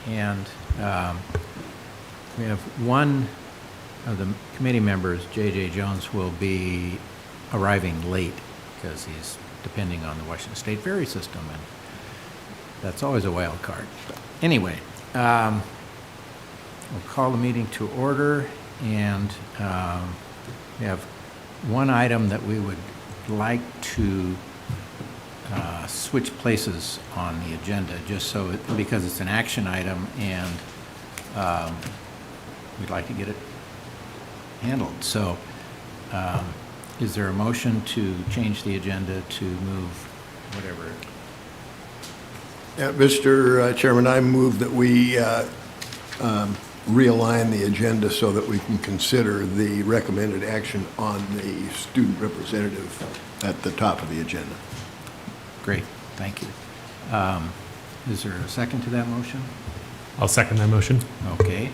And we have one of the committee members, J.J. Jones, will be arriving late because he's depending on the Washington State ferry system, and that's always a wild card. But anyway, we'll call the meeting to order, and we have one item that we would like to switch places on the agenda, just so because it's an action item, and we'd like to get it handled. So is there a motion to change the agenda to move whatever? Mr. Chairman, I move that we realign the agenda so that we can consider the recommended action on the student representative at the top of the agenda. Great, thank you. Is there a second to that motion? I'll second that motion. Okay.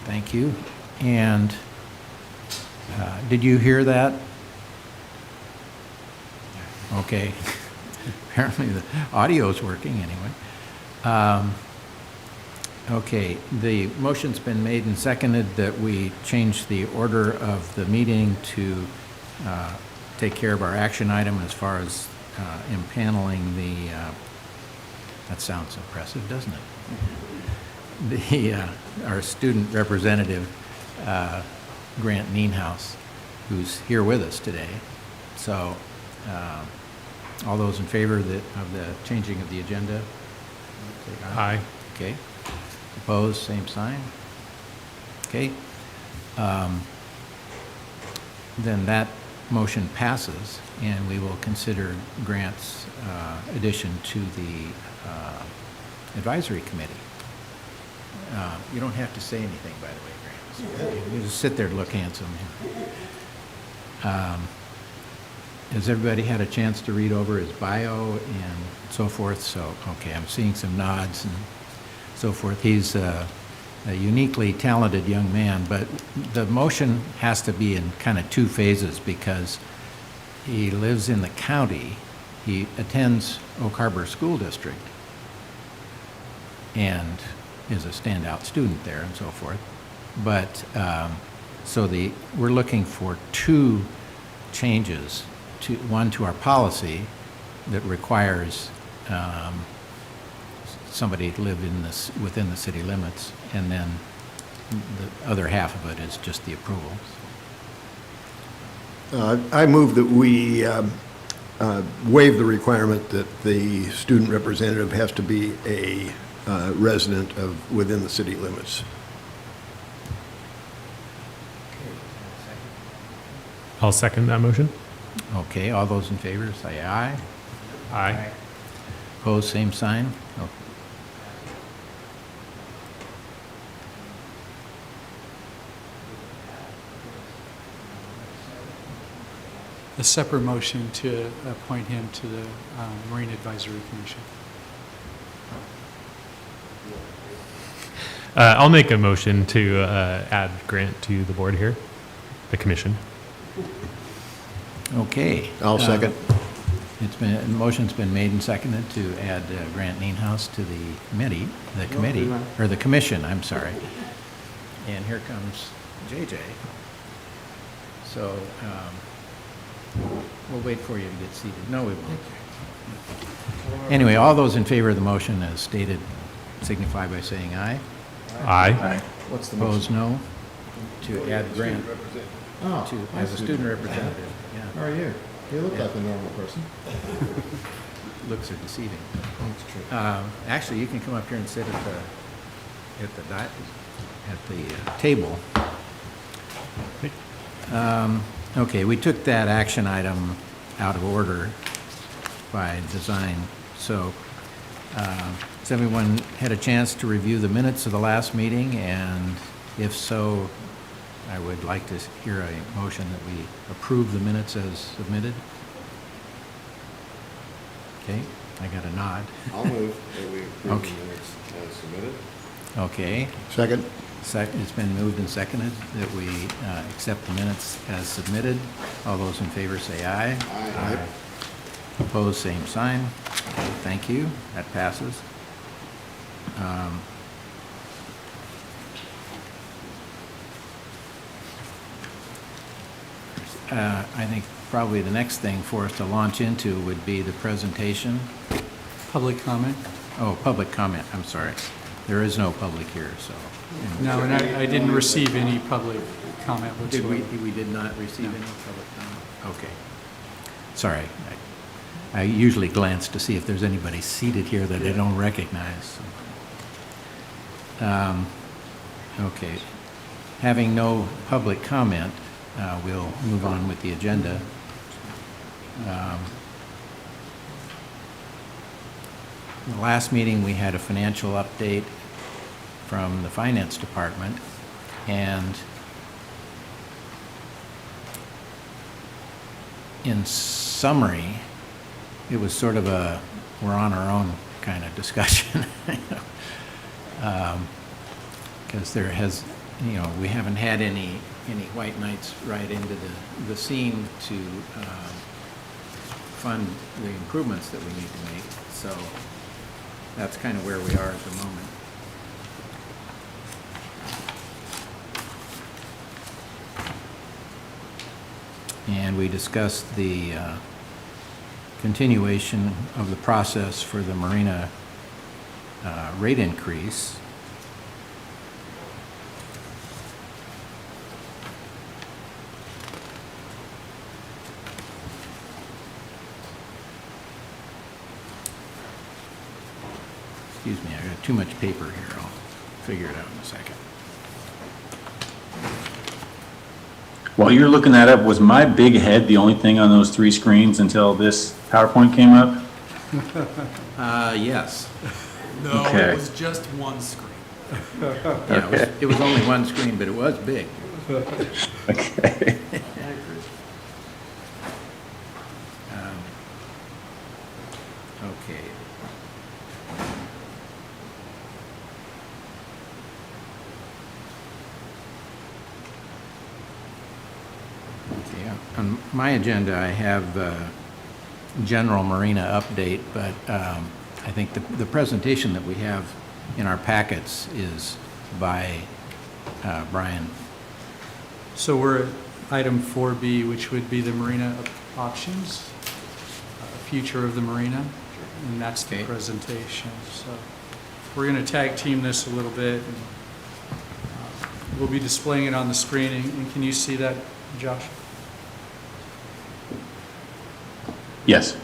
Thank you. And did you hear that? Okay. Apparently the audio is working anyway. Okay, the motion's been made and seconded that we change the order of the meeting to take care of our action item as far as impaneling the, that sounds impressive, doesn't it? Our student representative, Grant Nienhaus, who's here with us today. So all those in favor of the changing of the agenda? Say Aye. Okay. Opposed, same sign. Okay. Then that motion passes, and we will consider Grant's addition to the advisory committee. You don't have to say anything, by the way, Grant. You just sit there and look handsome. Has everybody had a chance to read over his bio and so forth? So, okay, I'm seeing some nods and so forth. He's a uniquely talented young man, but the motion has to be in kind of two phases because he lives in the county. He attends Oak Harbor School District and is a standout student there and so forth. But we're looking for two changes. One to our policy that requires somebody to live within the city limits, and then the other half of it is just the approvals. I move that we waive the requirement that the student representative has to be a resident of within the city limits. I'll second that motion. Okay, all those in favor say aye. Aye. Opposed, same sign. Okay. A separate motion to appoint him to the Marina Advisory Commission. I'll make a motion to add Grant to the board here, the commission. Okay. I'll second. The motion's been made and seconded to add Grant Nienhaus to the commission, I'm sorry. And here comes JJ. So we'll wait for you to get seated. No, we won't. Anyway, all those in favor of the motion as stated signify by saying aye. Aye. What's the Opposed, no. To add Grant as a student representative. Yeah. How are you? You look like a normal person. Looks are deceiving. That's true. Actually, you can come up here and sit at the table. Okay, we took that action item out of order by design. So, has everyone had a chance to review the minutes of the last meeting? And if so, I would like to hear a motion that we approve the minutes as submitted. Okay, I got a nod. I'll move that we approve Okay. the minutes as submitted. Okay, Second. it's been moved and seconded that we accept the minutes as submitted. All those in favor say aye. Aye. Opposed, same sign. Thank you. That passes. I think probably the next thing for us to launch into would be the presentation. Public comment? Oh, public comment, I'm sorry. There is no public here, so. No, and I didn't receive any public comment Did whatsoever. we did not receive No. any public comment? Okay. Sorry. I usually glance to see if there's anybody seated here that I don't recognize. Okay. Having no public comment, we'll move on with the agenda. In the last meeting, we had a financial update from the Finance Department, and in summary, it was sort of a we're on our own kind of discussion. Because there has, we haven't had any white knights ride into the scene to fund the improvements that we need to make. So that's kind of where we are at the moment. And we discussed the continuation of the process for the Marina rate increase. Excuse me, I got too much paper here. I'll figure it out in a second. While you're looking that up, was my big head the only thing on those 3 screens until this PowerPoint came up? Yes. No, Okay. it was just one screen. Yeah, it was only one screen, but it was big. Okay. Okay. Okay, on my agenda, I have general Marina update, but I think the presentation that we have in our packets is by Brian. So we're at item 4B, which would be the Marina options, future of the Marina, and that's the Okay. presentation. So we're going to tag team this a little bit, and we'll be displaying it on the screen. And can you see that, Josh? Yes.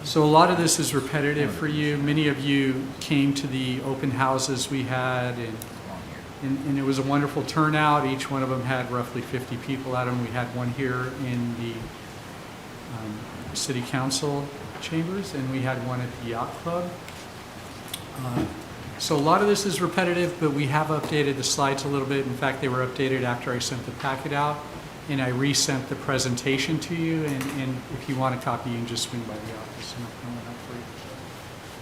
So a lot of this is repetitive for you. Many of you came to the open houses we had, and it was a wonderful turnout. Each one of them had roughly 50 people at them. We had one here in the city council chambers, and we had one at the yacht club. So a lot of this is repetitive, but we have updated the slides a little bit. In fact, they were updated after I sent the packet out, and I resent the presentation to you. And if you want a copy, you can just swing by the office and I'll print one out for you.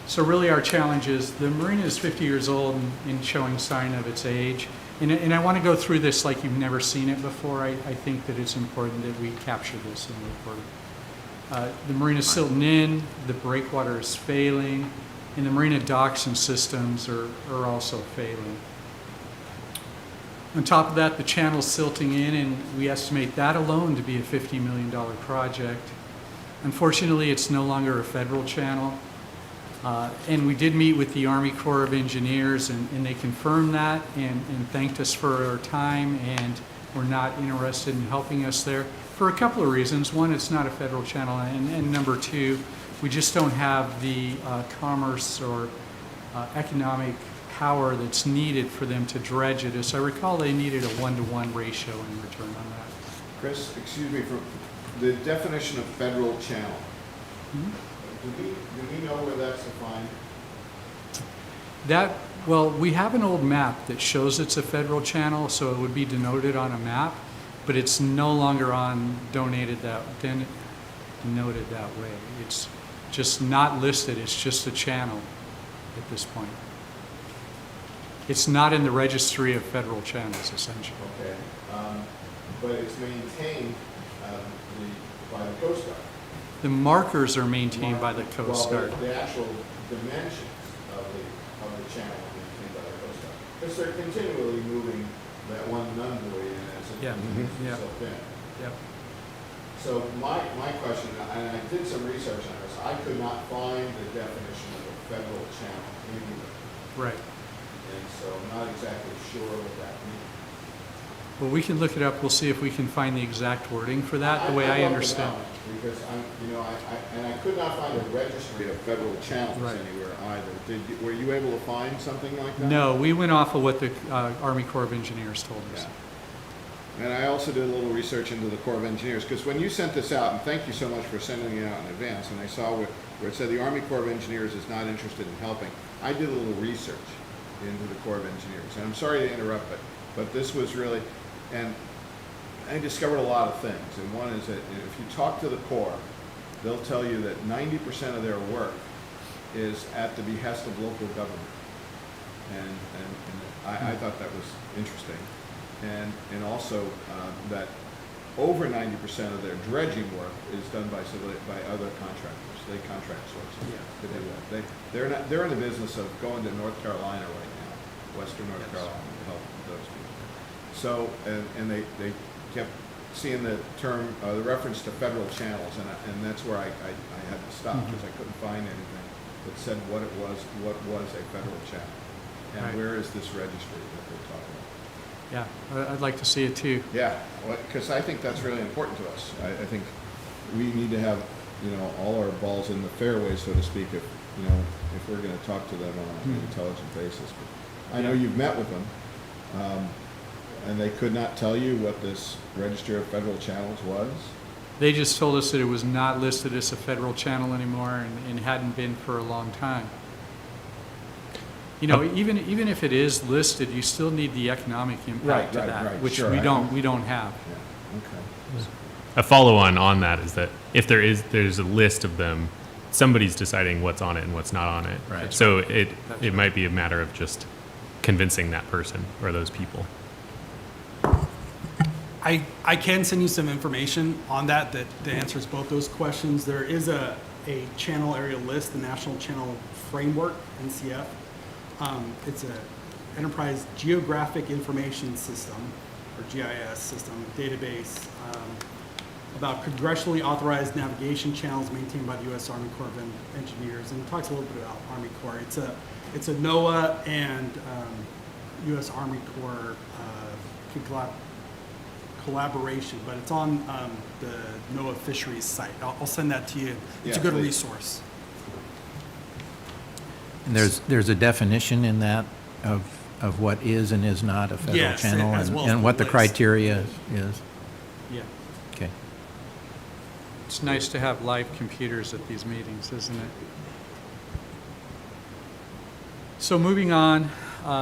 So really our challenge is the Marina is 50 years old and showing sign of its age. And I want to go through this like you've never seen it before. I think that it's important that we capture this in the report. The Marina's silting in, the breakwater is failing, and the Marina docks and systems are also failing. On top of that, the channel's silting in, and we estimate that alone to be a $50 million project. Unfortunately, it's no longer a federal channel. And we did meet with the Army Corps of Engineers, and they confirmed that and thanked us for our time, and were not interested in helping us there for a couple of reasons. One, it's not a federal channel, and number two, we just don't have the commerce or economic power that's needed for them to dredge it. As I recall, they needed a 1-to-1 ratio in return on that. Chris, excuse me, for the definition of federal channel, do we know where that's defined? That, well, we have an old map that shows it's a federal channel, so it would be denoted on a map, but it's no longer denoted that way. It's just not listed, it's just a channel at this point. It's not in the registry of federal channels, essentially. Okay, but it's maintained, the by the Coast Guard. The markers are maintained by the Coast Well, Guard. the actual dimensions of the channel are maintained by the Coast Guard. Because they're continually moving that one nun buoy in as it Yeah. continues to Yeah. silt in. Yep. So my question, and I did some research on this, I could not find the definition of a federal channel anywhere. Right. And so I'm not exactly sure what that means. Well, we can look it up. We'll see if we can find the exact wording for that, the way I I'd love to understand know, it. Because I could not find a registry of federal channels Right. anywhere either. Were you able to find something like that? No, we went off of what the Army Corps of Engineers told us. Yeah. And I also did a little research into the Corps of Engineers, because when you sent this out, and thank you so much for sending it out in advance, and I saw where it said the Army Corps of Engineers is not interested in helping, I did a little research into the Corps of Engineers. And I'm sorry to interrupt, but this was really, and I discovered a lot of things. And one is that if you talk to the Corps, they'll tell you that 90% of their work is at the behest of local government. And I thought that was interesting. And also that over 90% of their dredging work is done by other contractors. They contract sources to do that. They're in the business of going to North Carolina right now, Western North Carolina, to help those people. So, and they kept seeing the term, the reference to federal channels, and that's where I had to stop, because I couldn't find anything that said what was a federal channel. And Right. where is this registry that they're talking about? Yeah, I'd like to see it too. Yeah, because I think that's really important to us. I think we need to have, all our balls in the fairway, so to speak, if we're going to talk to them on an intelligent basis. But I know you've met with them, and they could not tell you what this Register of Federal Channels was? They just told us that it was not listed as a federal channel anymore and hadn't been for a long time. Even if it is listed, you still need the economic impact of that, which sure, we don't have. Yeah, okay. A follow-on on that is that if there's a list of them, somebody's deciding what's on it and what's not on it. Right. So it might be a matter of just convincing that person or those people. I can send you some information on that answers both those questions. There is a channel area list, the National Channel Framework, NCF. It's an Enterprise Geographic Information System, or GIS system, database about congressionally authorized navigation channels maintained by the U.S. Army Corps of Engineers, and it talks a little bit about Army Corps. It's a NOAA and U.S. Army Corps collaboration, but it's on the NOAA Fisheries site. I'll send that to you. It's a Yeah, good please. resource. And there's a definition in that of what is and is not a federal Yes, channel, as well as and the what the list. criteria is. Yeah. Okay. It's nice to have live computers at these meetings, isn't it? So moving on,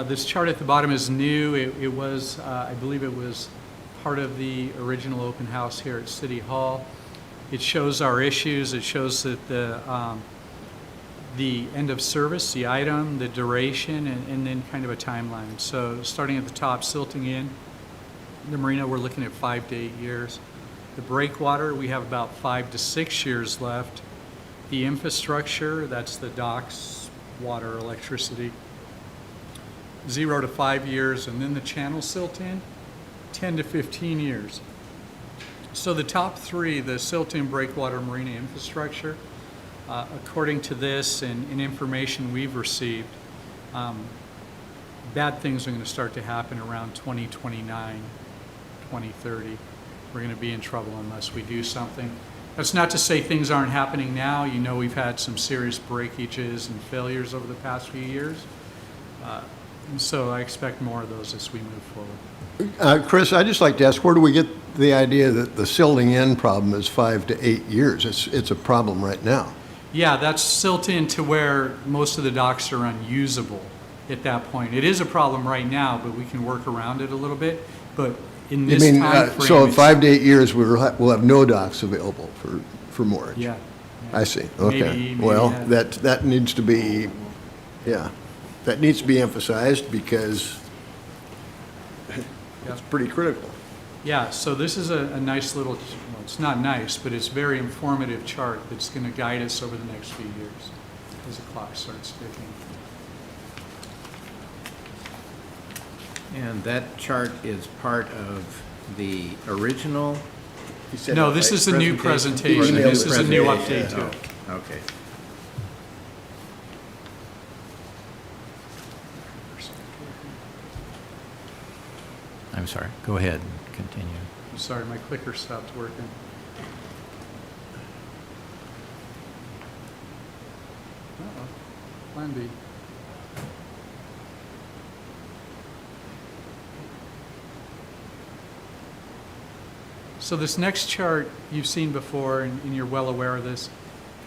this chart at the bottom is new. It was, I believe it was part of the original open house here at City Hall. It shows our issues. It shows that the end of service, the item, the duration, and then kind of a timeline. So starting at the top, silting in. The marina, we're looking at 5 to 8 years. The breakwater, we have about 5 to 6 years left. The infrastructure, that's the docks, water, electricity, 0 to 5 years. And then the channel silt in, 10 to 15 years. So the top three, the silt in, breakwater, marina infrastructure, according to this and information we've received, bad things are going to start to happen around 2029, 2030. We're going to be in trouble unless we do something. That's not to say things aren't happening now. We've had some serious breakages and failures over the past few years. And so I expect more of those as we move forward. Chris, I'd just like to ask, where do we get the idea that the silting in problem is 5 to 8 years? It's a problem right now. Yeah, that's silt in to where most of the docks are unusable at that point. It is a problem right now, but we can work around it a little bit. But in this time frame, so in it's- 5 to 8 years, we'll have no docks available for moorage? Yeah. I see, okay. Maybe, Well, yeah. that needs to be, that needs to be emphasized because it's pretty critical. Yeah, so this is a nice little, well, It's not nice, but it's a very informative chart that's going to guide us over the next few years as the clock starts ticking. And that chart is part of the original? You said No, that, this right? is a new presentation. Emailed This is a new presentation, update to it. Oh, okay. I'm sorry, go ahead and continue. I'm sorry, my clicker stopped working. Uh-oh, Plan B. So this next chart you've seen before, and you're well aware of this.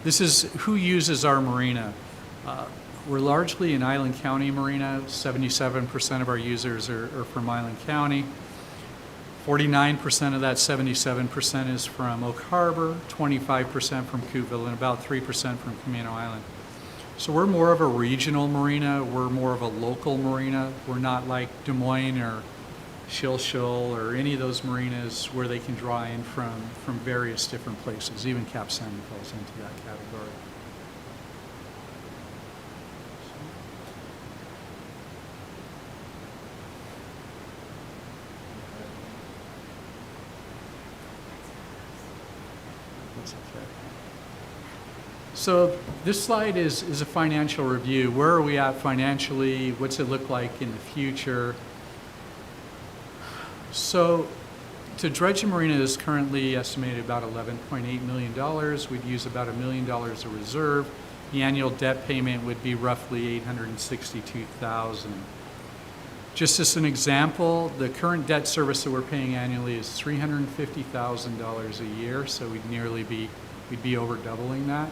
This is who uses our marina. We're largely an Island County marina. 77% of our users are from Island County. 49% of that 77% is from Oak Harbor, 25% from Coupeville, and about 3% from Camino Island. So we're more of a regional marina. We're more of a local marina. We're not like Des Moines or Shilshul or any of those marinas where they can draw in from various different places. Even Cap Sandy falls into that category. That's okay. So this slide is a financial review. Where are we at financially? What's it look like in the future? So to dredge a marina is currently estimated about $11.8 million. We'd use about $1 million of reserve. The annual debt payment would be roughly $862,000. Just as an example, the current debt service that we're paying annually is $350,000 a year, so we'd be over doubling that.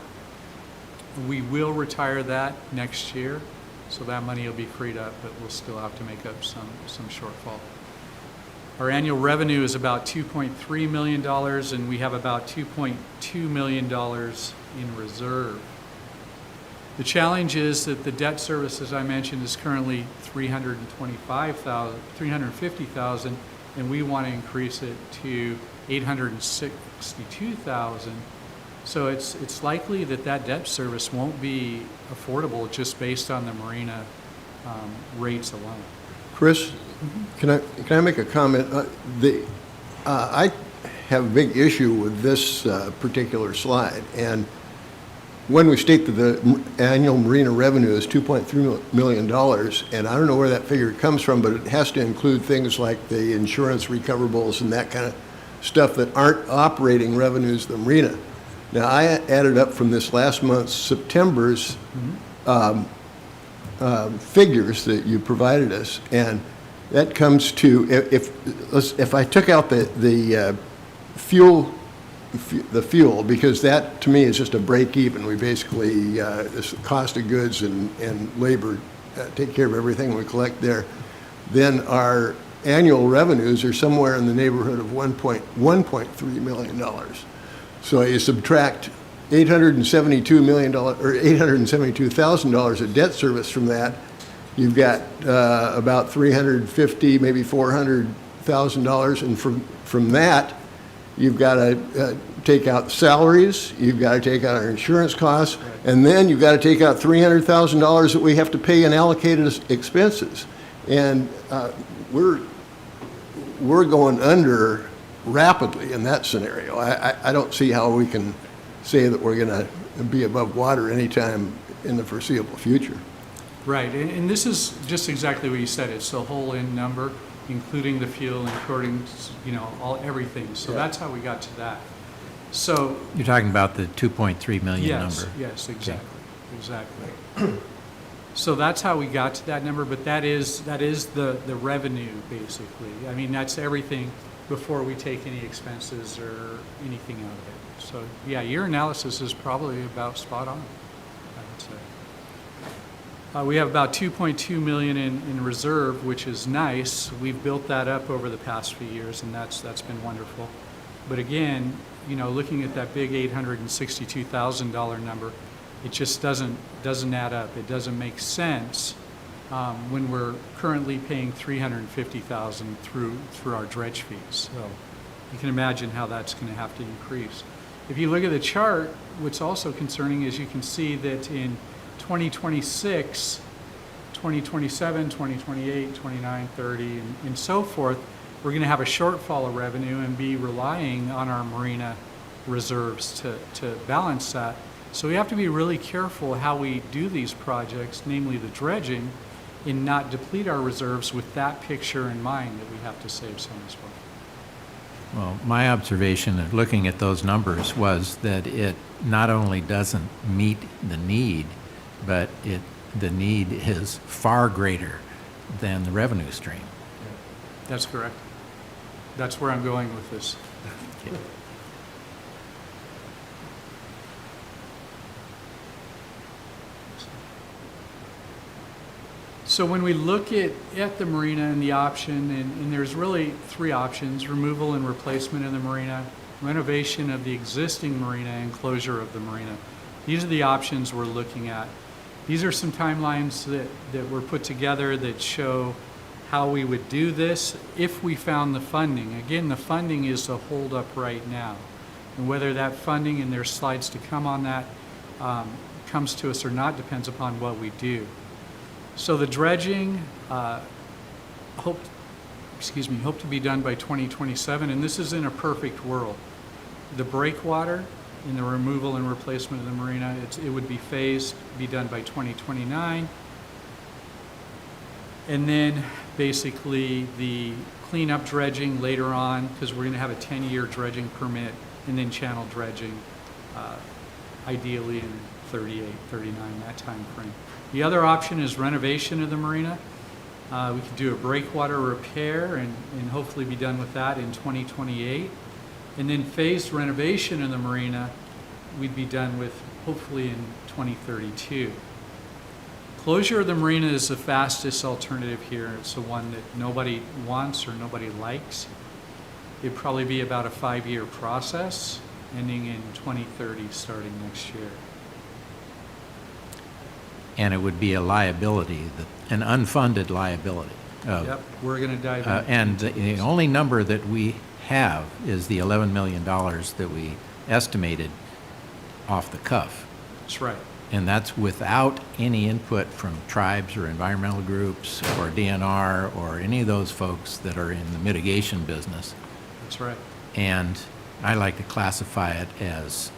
We will retire that next year, so that money will be freed up, but we'll still have to make up some shortfall. Our annual revenue is about $2.3 million, and we have about $2.2 million in reserve. The challenge is that the debt service, as I mentioned, is currently $350,000, and we want to increase it to $862,000. So it's likely that debt service won't be affordable just based on the marina rates alone. Chris, can I make a comment? I have a big issue with this particular slide, and when we state that the annual marina revenue is $2.3 million, and I don't know where that figure comes from, but it has to include things like the insurance recoverables and that kind of stuff that aren't operating revenues of the marina. Now, I added up from this last month's September's figures that you provided us, and that comes to, if I took out the fuel, because that to me is just a break even. We basically, this cost of goods and labor take care of everything we collect there. Then our annual revenues are somewhere in the neighborhood of $1.3 million. So you subtract $872 million or $872,000 of debt service from that, you've got about $350,000, maybe $400,000, and from that, you've got to take out salaries, you've got to take out our insurance costs, and then you've got to take out $300,000 that we have to pay in allocated expenses. And we're going under rapidly in that scenario. I don't see how we can say that we're going to be above water anytime in the foreseeable future. Right, and this is just exactly what you said. It's the whole in number, including the fuel, including, everything. So that's how we got to that. So You're talking about the 2.3 million number? Yes, exactly. So that's how we got to that number, but that is the revenue, basically. I mean, that's everything before we take any expenses or anything out of it. So, yeah, your analysis is probably about spot on, I would say. We have about $2.2 million in reserve, which is nice. We've built that up over the past few years, and that's been wonderful. But again, looking at that big $862,000 number, it just doesn't add up. It doesn't make sense when we're currently paying $350,000 through our dredge fees. So You can imagine how that's going to have to increase. If you look at the chart, what's also concerning is you can see that in 2026, 2027, 2028, 29, 30, and so forth, we're going to have a shortfall of revenue and be relying on our marina reserves to balance that. So we have to be really careful how we do these projects, namely the dredging, and not deplete our reserves with that picture in mind that we have to save some as well. Well, my observation of looking at those numbers was that it not only doesn't meet the need, but the need is far greater than the revenue stream. That's correct. That's where I'm going with this. So when we look at the marina and the option, and there's really three options: removal and replacement of the marina, renovation of the existing marina, and closure of the marina. These are the options we're looking at. These are some timelines that were put together that show how we would do this if we found the funding. Again, the funding is the holdup right now. And whether that funding, and there's slides to come on that, comes to us or not depends upon what we do. So the dredging, hope to be done by 2027, and this is in a perfect world. The breakwater in the removal and replacement of the marina, it would be phased, be done by 2029. And then basically the cleanup dredging later on, because we're going to have a 10-year dredging permit, and then channel dredging, ideally in 38, 39, that time frame. The other option is renovation of the marina. We could do a breakwater repair and hopefully be done with that in 2028. And then phased renovation of the marina, we'd be done with hopefully in 2032. Closure of the marina is the fastest alternative here. It's the one that nobody wants or nobody likes. It'd probably be about a 5-year process, ending in 2030, starting next year. And it would be a liability, an unfunded liability. Yep, we're going to dive in. And the only number that we have is the $11 million that we estimated off the cuff. That's right. And that's without any input from tribes or environmental groups or DNR or any of those folks that are in the mitigation business. That's right. And I like to classify it as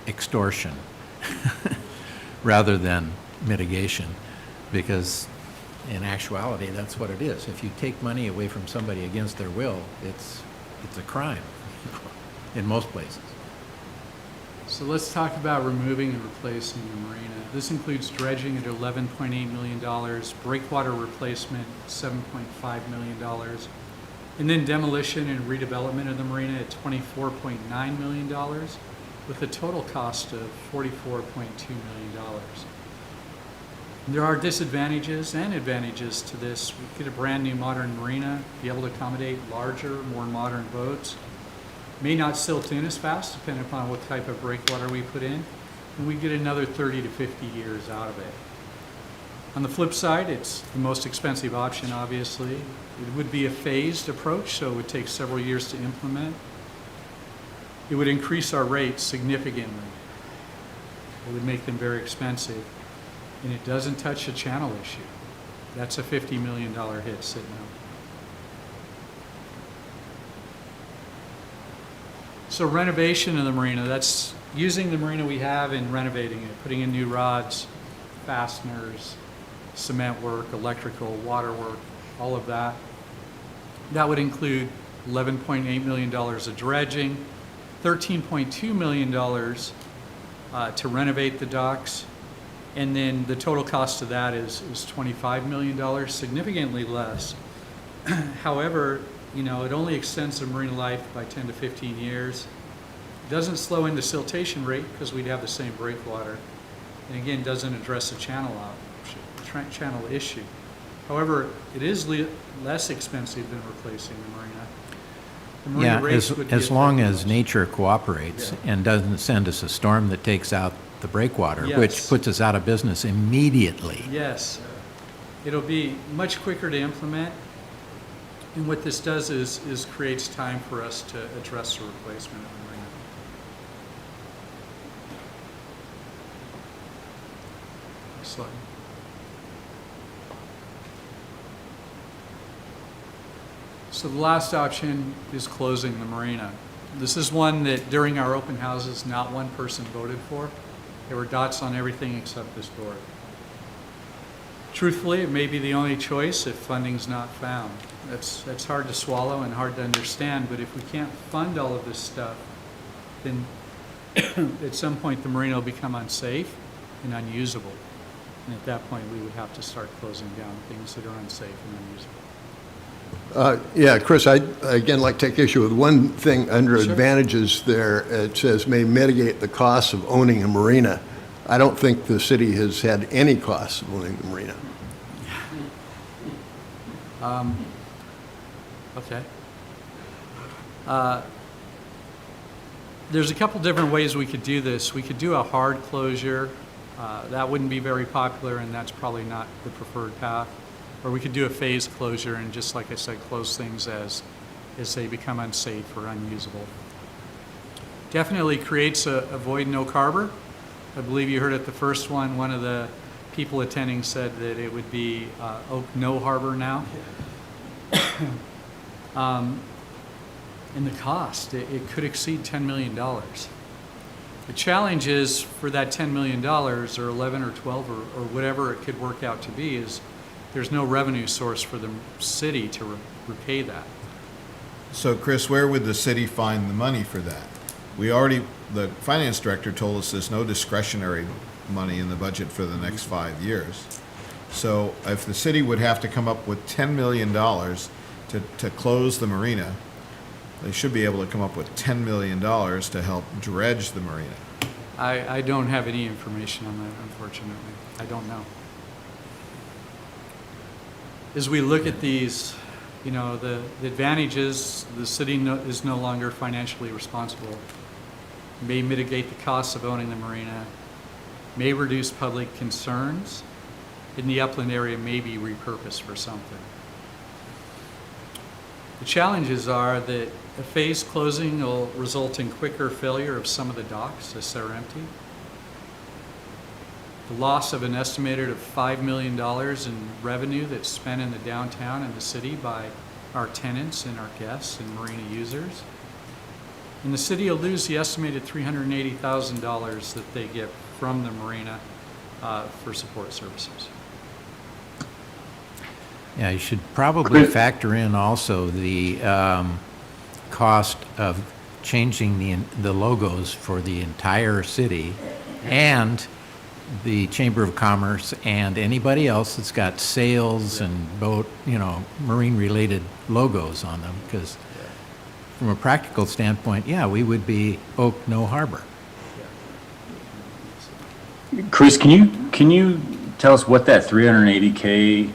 extortion rather than mitigation, because in actuality, that's what it is. If you take money away from somebody against their will, it's a crime in most places. So let's talk about removing and replacing the marina. This includes dredging at $11.8 million, breakwater replacement $7.5 million, and then demolition and redevelopment of the marina at $24.9 million, with a total cost of $44.2 million. There are disadvantages and advantages to this. We get a brand new modern marina, be able to accommodate larger, more modern boats. May not silt in as fast, depending upon what type of breakwater we put in, and we get another 30 to 50 years out of it. On the flip side, it's the most expensive option, obviously. It would be a phased approach, so it would take several years to implement. It would increase our rates significantly. It would make them very expensive, and it doesn't touch the channel issue. That's a $50 million hit sitting out. So renovation of the marina, that's using the marina we have and renovating it, putting in new rods, fasteners, cement work, electrical, water work, all of that. That would include $11.8 million of dredging, $13.2 million to renovate the docks, and then the total cost of that is $25 million, significantly less. However, you know, it only extends the marine life by 10 to 15 years. It doesn't slow in the siltation rate because we'd have the same breakwater. And again, doesn't address the channel issue. However, it is less expensive than replacing the marina. The marina Yeah, rates would be as long as affected. nature cooperates and doesn't send us a storm that takes out the breakwater, which Yes. puts us out of business immediately. Yes. It'll be much quicker to implement. And what this does is creates time for us to address the replacement of the marina. Next slide. So the last option is closing the marina. This is one that during our open houses, not one person voted for. There were dots on everything except this board. Truthfully, it may be the only choice if funding's not found. That's hard to swallow and hard to understand, but if we can't fund all of this stuff, then at some point the marina will become unsafe and unusable. And at that point, we would have to start closing down things that are unsafe and unusable. Yeah, Chris, I'd again like to take issue with one thing under Sure. advantages there. It says may mitigate the costs of owning a marina. I don't think the city has had any costs of owning the marina. Okay. There's a couple different ways we could do this. We could do a hard closure. That wouldn't be very popular, and that's probably not the preferred path. Or we could do a phased closure and just, like I said, close things as they become unsafe or unusable. Definitely creates a void in Oak Harbor. I believe you heard at the first one of the people attending said that it would be Oak No Harbor now. And the cost, it could exceed $10 million. The challenge is for that $10 million, or 11 or 12 or whatever it could work out to be, is there's no revenue source for the city to repay that. So Chris, where would the city find the money for that? The finance director told us there's no discretionary money in the budget for the next 5 years. So if the city would have to come up with $10 million to close the marina, they should be able to come up with $10 million to help dredge the marina. I don't have any information on that, unfortunately. I don't know. As we look at these, the advantages, the city is no longer financially responsible, may mitigate the costs of owning the marina, may reduce public concerns, and the upland area may be repurposed for something. The challenges are that a phased closing will result in quicker failure of some of the docks as they're empty. The loss of an estimated of $5 million in revenue that's spent in the downtown and the city by our tenants and our guests and marina users. And the city will lose the estimated $380,000 that they get from the marina for support services. Yeah, you should probably factor in also the cost of changing the logos for the entire city and the Chamber of Commerce and anybody else that's got sales and boat, marine-related logos on them, because from a practical standpoint, yeah, we would be Oak No Harbor. Chris, can you tell us what that 380K,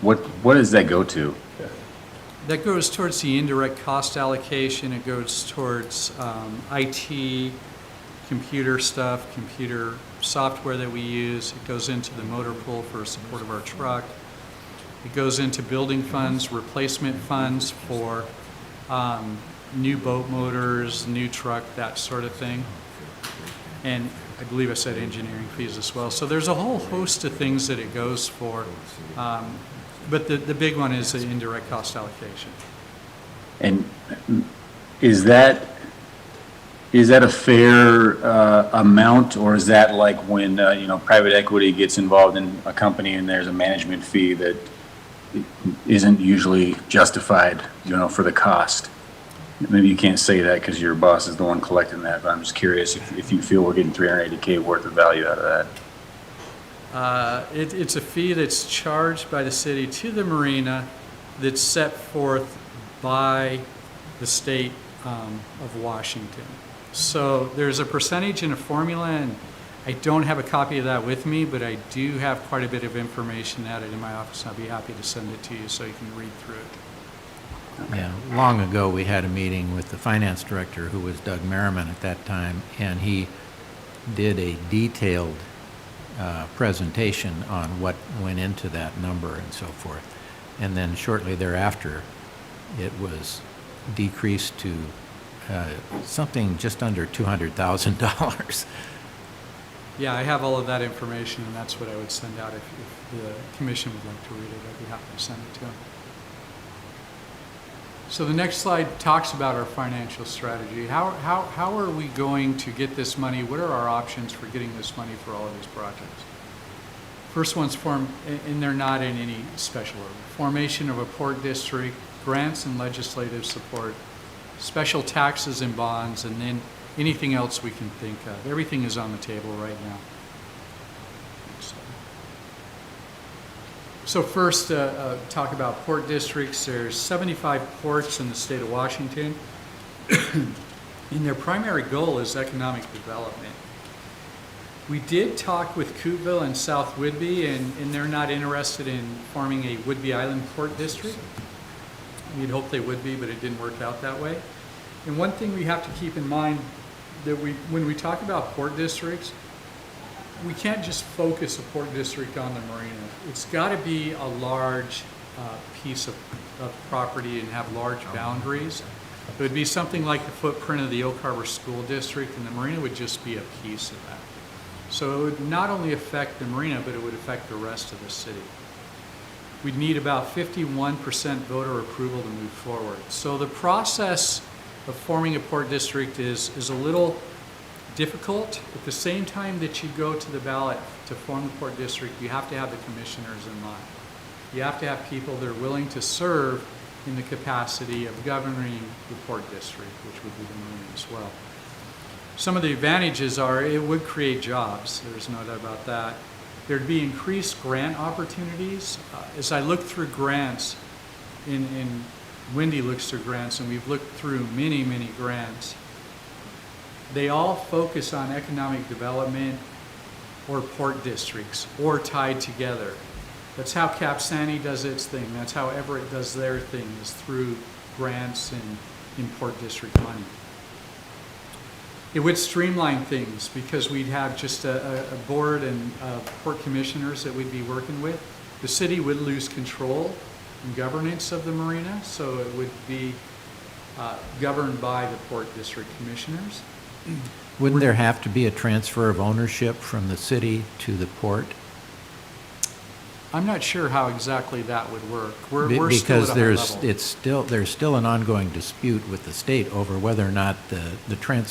what does that go to? That goes towards the indirect cost allocation. It goes towards IT, computer stuff, computer software that we use. It goes into the motor pool for support of our truck. It goes into building funds, replacement funds for new boat motors, new truck, that sort of thing. And I believe I said engineering fees as well. So there's a whole host of things that it goes for. But the big one is the indirect cost allocation. And is that a fair amount, or is that like when private equity gets involved in a company and there's a management fee that isn't usually justified, for the cost? Maybe you can't say that because your boss is the one collecting that, but I'm just curious if you feel we're getting $380K worth of value out of that. It's a fee that's charged by the city to the marina that's set forth by the state of Washington. So there's a percentage in a formula, and I don't have a copy of that with me, but I do have quite a bit of information at it in my office. I'll be happy to send it to you so you can read through it. Yeah, long ago, we had a meeting with the finance director, who was Doug Merriman at that time, and he did a detailed presentation on what went into that number and so forth. and then shortly thereafter, it was decreased to something just under $200,000. Yeah, I have all of that information, and that's what I would send out if the commission would like to read it. I'd be happy to send it to them. So the next slide talks about our financial strategy. How are we going to get this money? What are our options for getting this money for all of these projects? First one's and they're not in any special order. Formation of a port district, grants and legislative support, special taxes and bonds, and then anything else we can think of. Everything is on the table right now. So first, talk about port districts. There's 75 ports in the state of Washington, and their primary goal is economic development. We did talk with Coopville and South Whidbey, and they're not interested in forming a Whidbey Island Port District. We'd hoped they would be, but it didn't work out that way. And one thing we have to keep in mind that when we talk about port districts, we can't just focus a port district on the marina. It's got to be a large piece of property and have large boundaries. It would be something like the footprint of the Oak Harbor School District, and the marina would just be a piece of that. So it would not only affect the marina, but it would affect the rest of the city. We'd need about 51% voter approval to move forward. So the process of forming a port district is a little difficult. At the same time that you go to the ballot to form the port district, you have to have the commissioners in mind. You have to have people that are willing to serve in the capacity of governing the port district, which would be the marina as well. Some of the advantages are it would create jobs. There's no doubt about that. There'd be increased grant opportunities. As I look through grants, Wendy looks through grants, and we've looked through many, many grants. They all focus on economic development or port districts or tied together. That's how Cap Sandy does its thing. That's how Everett does their thing, is through grants and in port district money. It would streamline things because we'd have just a board and port commissioners that we'd be working with. The city would lose control and governance of the marina, so it would be governed by the port district commissioners. Wouldn't there have to be a transfer of ownership from the city to the port? I'm not sure how exactly that would work. We're still Because at a high level. there's still an ongoing dispute with the state over whether or not the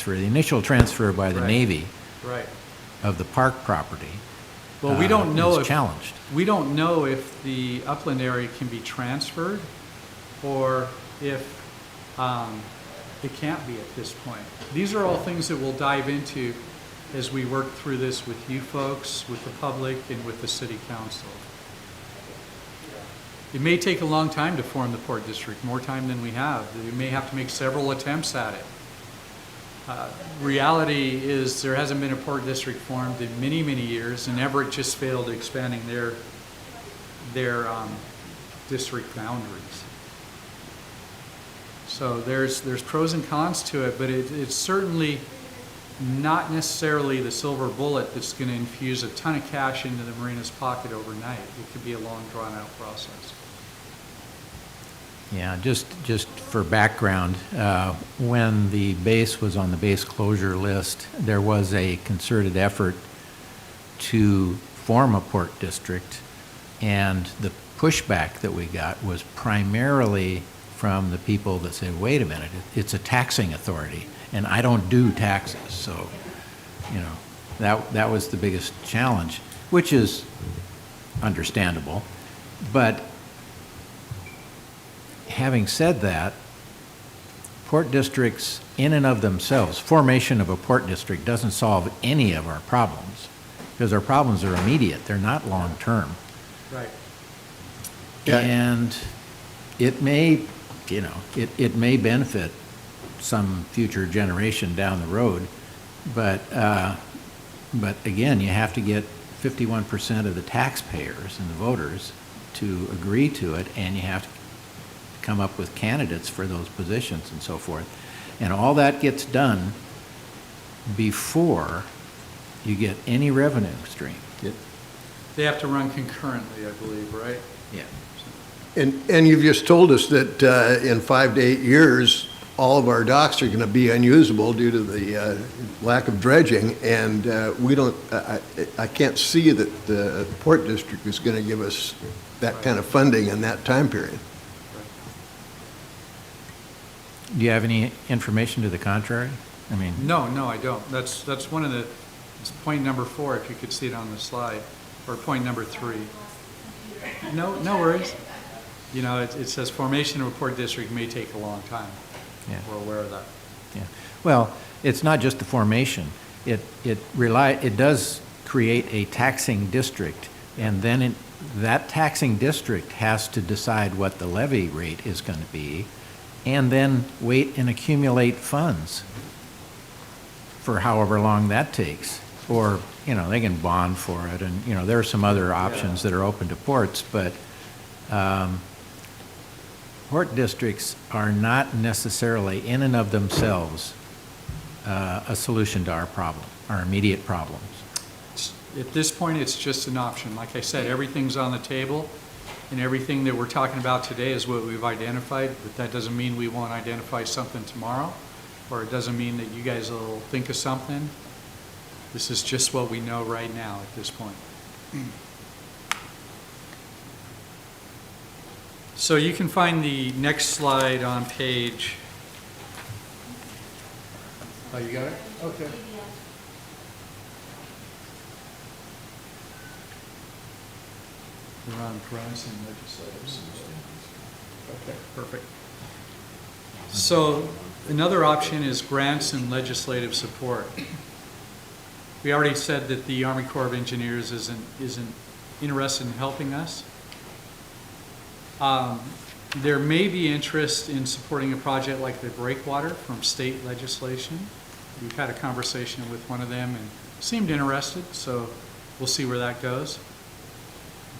initial transfer by the Right. Navy Right. of the park property Well, we don't know is if challenged. we don't know if the upland area can be transferred or if it can't be at this point. These are all things that we'll dive into as we work through this with you folks, with the public, and with the city council. It may take a long time to form the port district, more time than we have. We may have to make several attempts at it. Reality is there hasn't been a port district formed in many, many years, and Everett just failed expanding their district boundaries. So there's pros and cons to it, but it's certainly not necessarily the silver bullet that's going to infuse a ton of cash into the marina's pocket overnight. It could be a long, drawn-out process. Yeah, just for background, when the base was on the base closure list, there was a concerted effort to form a port district, and the pushback that we got was primarily from the people that said, wait a minute, it's a taxing authority, and I don't do taxes. So, that was the biggest challenge, which is understandable. But having said that, port districts in and of themselves, formation of a port district doesn't solve any of our problems, because our problems are immediate. They're not long-term. Right. Yeah. And it may, it may benefit some future generation down the road, but again, you have to get 51% of the taxpayers and the voters to agree to it, and you have to come up with candidates for those positions and so forth. And all that gets done before you get any revenue stream. They have to run concurrently, I believe, right? Yeah. And you've just told us that in 5 to 8 years, all of our docks are going to be unusable due to the lack of dredging, and we don't, I can't see that the Port District is going to give us that kind of funding in that time period. Do you have any information to the contrary? I mean, No, I don't. That's one of the, it's point number 4, if you could see it on the slide, or point number 3. No worries. You know, it says formation of a port district may take a long time. yeah. We're aware of that. Yeah, well, it's not just the formation. It does create a taxing district, and then that taxing district has to decide what the levy rate is going to be, and then wait and accumulate funds for however long that takes. Or, you know, they can bond for it, and, you know, there are some other options that are open to ports, but port districts are not necessarily in and of themselves a solution to our problem, our immediate problems. At this point, it's just an option. Like I said, everything's on the table, and everything that we're talking about today is what we've identified, but that doesn't mean we won't identify something tomorrow, or it doesn't mean that you guys will think of something. This is just what we know right now at this point. So you can find the next slide on page. Oh, you got it? Okay. We're on grants and legislative. Okay, perfect. So another option is grants and legislative support. We already said that the Army Corps of Engineers isn't interested in helping us. There may be interest in supporting a project like the breakwater from state legislation. We've had a conversation with one of them and seemed interested, so we'll see where that goes.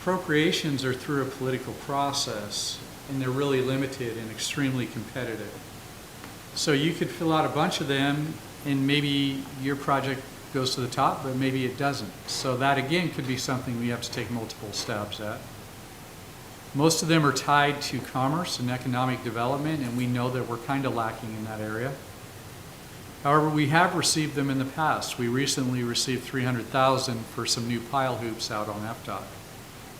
Appropriations are through a political process, and they're really limited and extremely competitive. So you could fill out a bunch of them, and maybe your project goes to the top, but maybe it doesn't. So that, again, could be something we have to take multiple stabs at. Most of them are tied to commerce and economic development, and we know that we're kind of lacking in that area. However, we have received them in the past. We recently received $300,000 for some new pile hoops out on FDOT.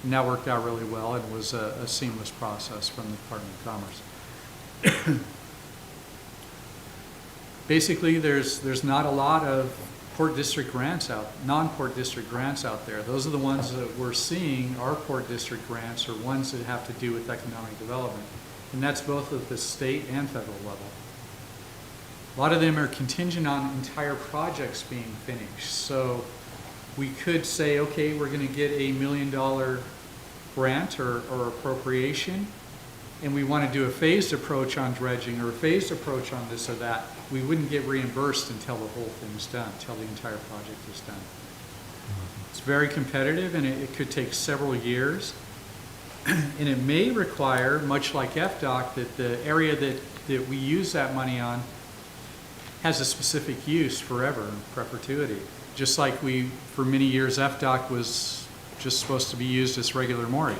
And that worked out really well and was a seamless process from the Department of Commerce. Basically, there's not a lot of port district grants non-port district grants out there. Those are the ones that we're seeing. Our port district grants are ones that have to do with economic development. And that's both at the state and federal level. A lot of them are contingent on entire projects being finished. So we could say, okay, we're going to get $1 million grant or appropriation, and we want to do a phased approach on dredging or a phased approach on this or that. We wouldn't get reimbursed until the whole thing's done, until the entire project is done. It's very competitive, and it could take several years. And it may require, much like FDOT, that the area that we use that money on has a specific use forever in perpetuity. Just like for many years, FDOT was just supposed to be used as regular mortgage.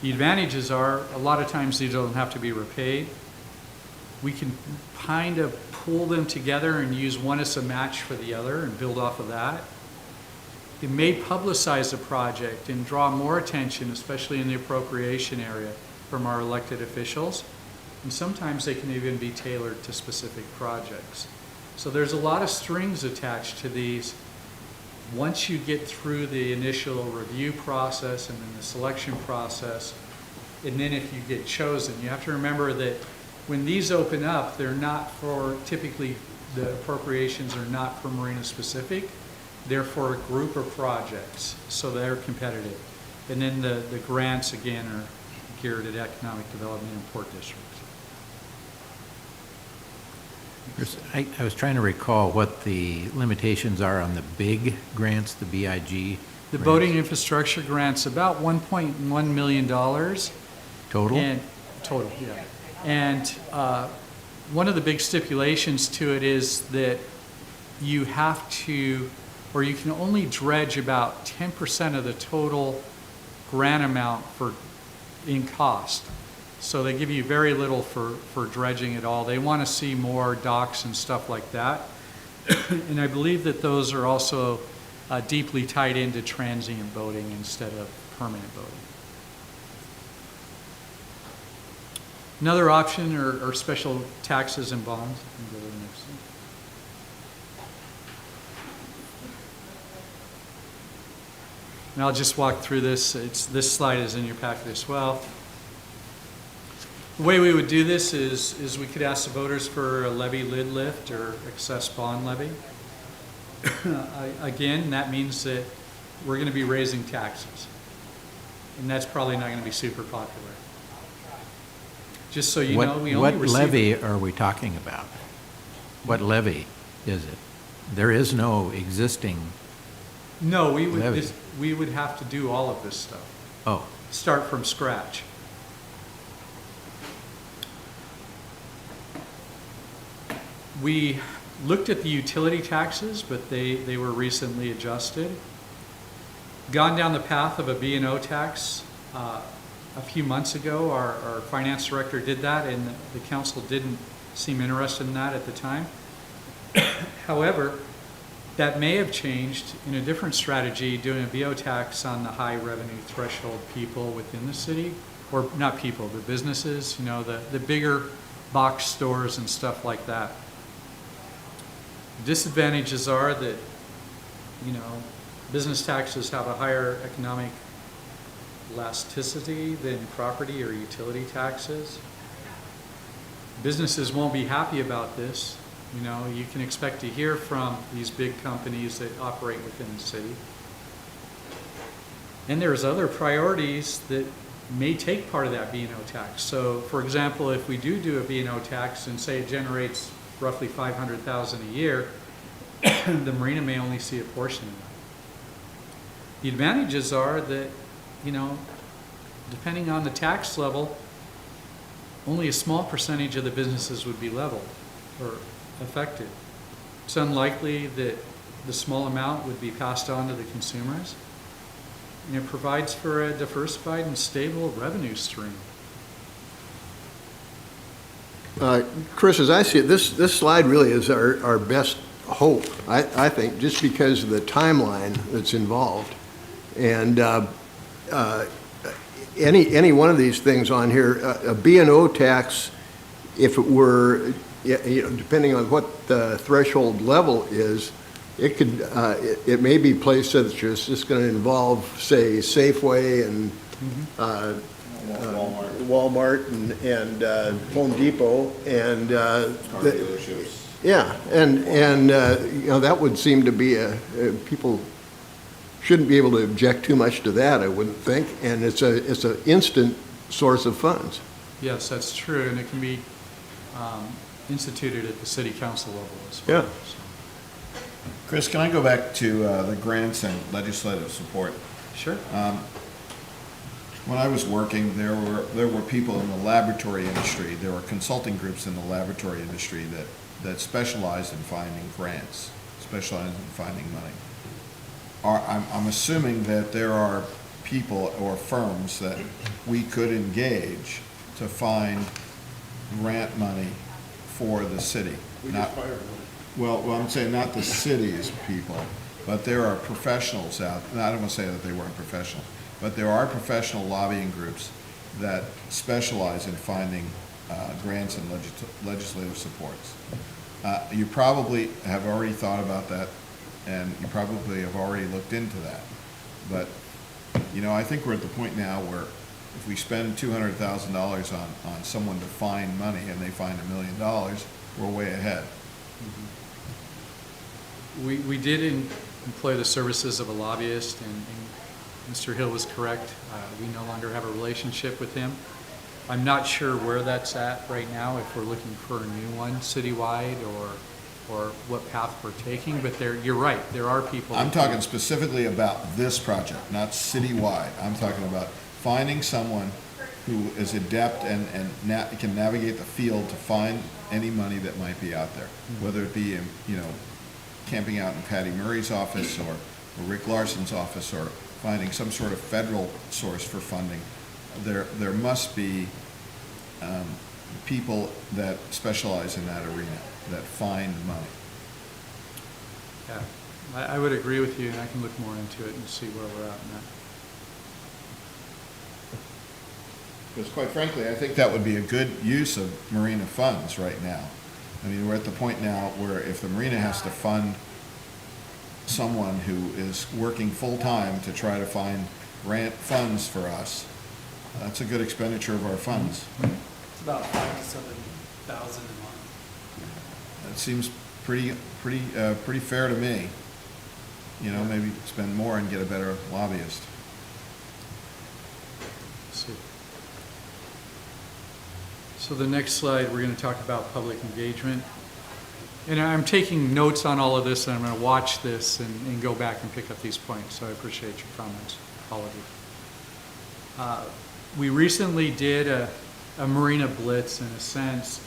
The advantages are, a lot of times these don't have to be repaid. We can kind of pull them together and use one as a match for the other and build off of that. It may publicize the project and draw more attention, especially in the appropriation area, from our elected officials. And sometimes they can even be tailored to specific projects. So there's a lot of strings attached to these. Once you get through the initial review process and then the selection process, and then if you get chosen, you have to remember that when these open up, they're not for, typically the appropriations are not for Marina specific, they're for a group of projects, so they're competitive. And then the grants, again, are geared at economic development and port districts. I was trying to recall what the limitations are on the big grants, the BIG. The grants. boating infrastructure grant's about $1.1 million. Total? And total, yeah. And one of the big stipulations to it is that you have to, or you can only dredge about 10% of the total grant amount for in cost. So they give you very little for dredging at all. They want to see more docks and stuff like that. And I believe that those are also deeply tied into transient boating instead of permanent boating. Another option are special taxes and bonds. You can go to the next one. And I'll just walk through this. This slide is in your packet as well. The way we would do this is we could ask the voters for a levy lid lift or excess bond levy. Again, that means that we're going to be raising taxes. And that's probably not going to be super popular. Just so you know, we only What receive... levy are we talking about? What levy is it? There is no existing, No, we levy. would have to do all of this stuff. oh, Start from scratch. We looked at the utility taxes, but they were recently adjusted. Gone down the path of a B&O tax. A few months ago, our finance director did that, and the council didn't seem interested in that at the time. However, that may have changed in a different strategy, doing a BO tax on the high revenue threshold people within the city, or not people, the businesses, you know, the bigger box stores and stuff like that. Disadvantages are that, you know, business taxes have a higher economic elasticity than property or utility taxes. Businesses won't be happy about this. You know, you can expect to hear from these big companies that operate within the city. And there's other priorities that may take part of that B&O tax. So, for example, if we do a B&O tax and say it generates roughly $500,000 a year, the marina may only see a portion of that. The advantages are that, you know, depending on the tax level, only a small percentage of the businesses would be leveled or affected. It's unlikely that the small amount would be passed on to the consumers. And it provides for a diversified and stable revenue stream. Chris, as I see it, this slide really is our best hope, I think, just because of the timeline that's involved. And any one of these things on here, a B&O tax, if it were, you know, depending on what the threshold level is, it could, it may be placed so that it's just going to involve, say, Safeway and Walmart and Home Depot and Car dealerships. yeah, and you know, that would seem to be people shouldn't be able to object too much to that, I wouldn't think, and it's an instant source of funds. Yes, that's true, and it can be instituted at the city council level as well. Yeah. So. Chris, can I go back to the grants and legislative support? Sure. When I was working, there were people in the laboratory industry, there were consulting groups in the laboratory industry that specialized in finding grants, specialized in finding money. I'm assuming that there are people or firms that we could engage to find grant money for the city. Well, I'm saying not the city's people, but there are professionals out, and I don't want to say that they weren't professional, but there are professional lobbying groups that specialize in finding grants and legislative supports. You probably have already thought about that, and you probably have already looked into that. But, you know, I think we're at the point now where if we spend $200,000 on someone to find money and they find $1 million, we're way ahead. We did employ the services of a lobbyist, and Mr. Hill was correct. We no longer have a relationship with him. I'm not sure where that's at right now, if we're looking for a new one citywide or what path we're taking, but you're right, there are people. I'm talking specifically about this project, not citywide. I'm talking about finding someone who is adept and can navigate the field to find any money that might be out there, whether it be in, you know, camping out in Patty Murray's office or Rick Larson's office, or finding some sort of federal source for funding. there must be people that specialize in that arena, that find money. Yeah, I would agree with you, and I can look more into it and see where we're at in that. Because quite frankly, I think that would be a good use of Marina funds right now. I mean, we're at the point now where if the Marina has to fund someone who is working full-time to try to find grant funds for us, that's a good expenditure of our funds. It's about 5,000 to 7,000 a month. That seems pretty fair to me. You know, maybe spend more and get a better lobbyist. Let's see. So the next slide, we're going to talk about public engagement. And I'm taking notes on all of this, and I'm going to watch this and go back and pick up these points, so I appreciate your comments, all of you. We recently did a Marina Blitz, in a sense.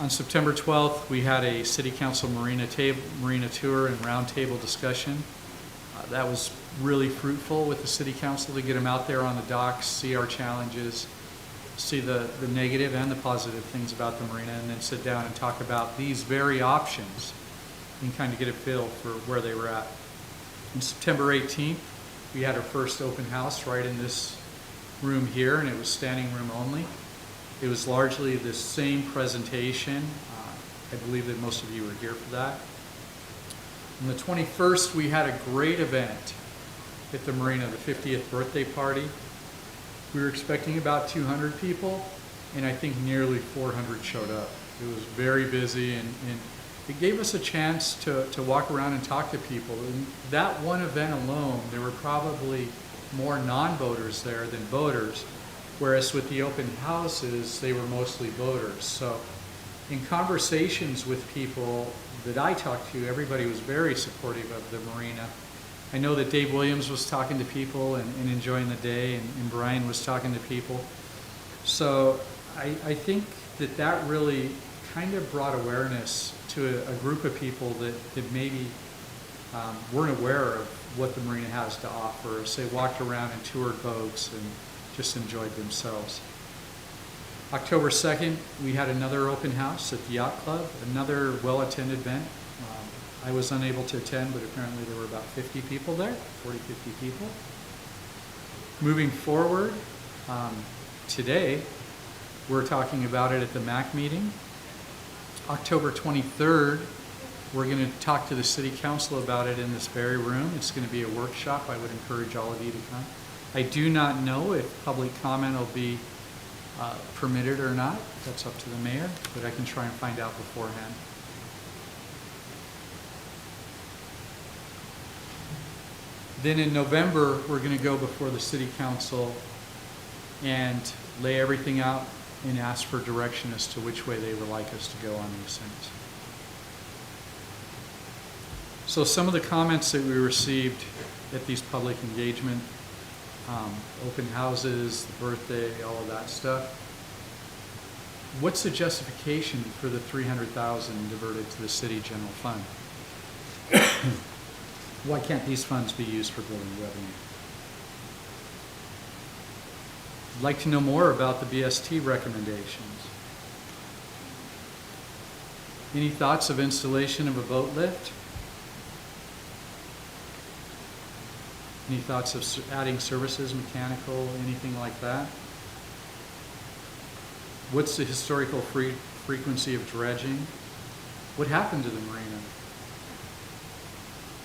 On September 12th, we had a City Council Marina tour and roundtable discussion. That was really fruitful with the City Council to get them out there on the docks, see our challenges, see the negative and the positive things about the marina, and then sit down and talk about these very options and kind of get a feel for where they were at. On September 18th, we had our first open house right in this room here, and it was standing room only. It was largely the same presentation. I believe that most of you were here for that. On the 21st, we had a great event at the marina, the 50th birthday party. We were expecting about 200 people, and I think nearly 400 showed up. It was very busy, and it gave us a chance to walk around and talk to people. And that one event alone, there were probably more non-voters there than voters, whereas with the open houses, they were mostly voters. So in conversations with people that I talked to, everybody was very supportive of the marina. I know that Dave Williams was talking to people and enjoying the day, and Brian was talking to people. So I think that really kind of brought awareness to a group of people that maybe weren't aware of what the marina has to offer. So they walked around and toured boats and just enjoyed themselves. October 2nd, we had another open house at the Yacht Club, another well-attended event. I was unable to attend, but apparently there were about 50 people there, 40, 50 people. Moving forward, today, we're talking about it at the MAC meeting. October 23rd, we're going to talk to the City Council about it in this very room. It's going to be a workshop. I would encourage all of you to come. I do not know if public comment will be permitted or not. That's up to the mayor, but I can try and find out beforehand. Then in November, we're going to go before the City Council and lay everything out and ask for direction as to which way they would like us to go on these things. So some of the comments that we received at these public engagement, open houses, the birthday, all of that stuff. What's the justification for the $300,000 diverted to the city general fund? Why can't these funds be used for building revenue? I'd like to know more about the BST recommendations. Any thoughts of installation of a boat lift? Any thoughts of adding services, mechanical, anything like that? What's the historical frequency of dredging? What happened to the marina?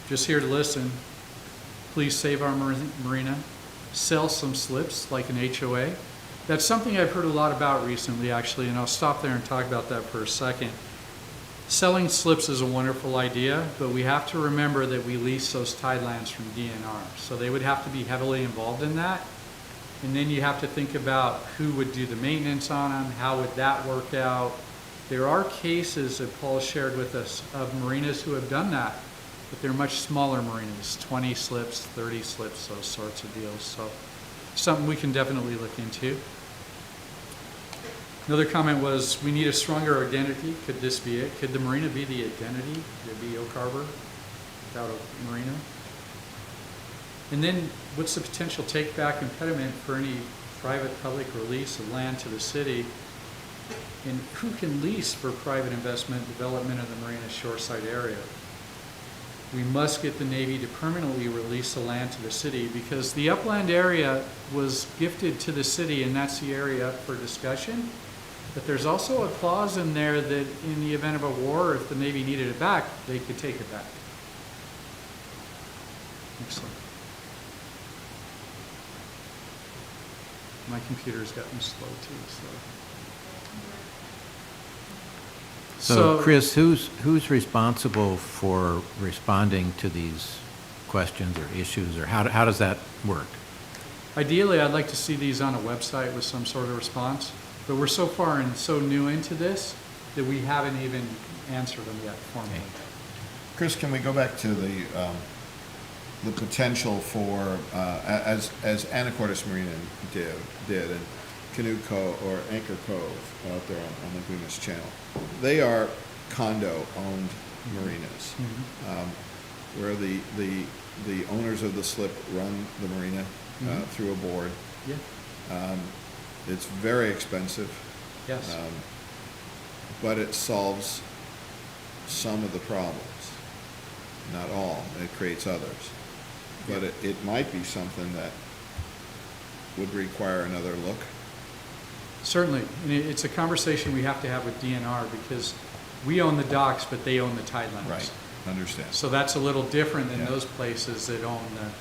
Just here to listen. Please save our marina. Sell some slips like an HOA. That's something I've heard a lot about recently, actually, and I'll stop there and talk about that for a second. Selling slips is a wonderful idea, but we have to remember that we lease those tidelands from DNR. So they would have to be heavily involved in that. And then you have to think about who would do the maintenance on them, how would that work out. There are cases that Paul shared with us of marinas who have done that, but they're much smaller marinas, 20 slips, 30 slips, those sorts of deals. So something we can definitely look into. Another comment was, we need a stronger identity. Could this be it? Could the marina be the identity? Could it be Oak Harbor without a marina? And then what's the potential take-back impediment for any private-public release of land to the city? And who can lease for private investment development of the Marina shoreside area? We must get the Navy to permanently release the land to the city because the upland area was gifted to the city and that's the area up for discussion. But there's also a clause in there that in the event of a war, if the Navy needed it back, they could take it back. Excellent. My computer's gotten slow too, So Chris, who's responsible for responding to these questions or issues, or how does that work? Ideally, I'd like to see these on a website with some sort of response, but we're so far and so new into this that we haven't even answered them yet formally. Chris, can we go back to the potential for, as Anacortes Marina did, and Canoe Cove or Anchor Cove out there on the Guimas Channel. They are condo-owned marinas, where the owners of the slip run the marina through a board. Yeah, It's very expensive, yes. but it solves some of the problems. Not all, it creates others. But it might be something that would require another look. Certainly, and it's a conversation we have to have with DNR because we own the docks, but they own the tide lines. Right, understand. So that's a little different than Yeah. those places that own the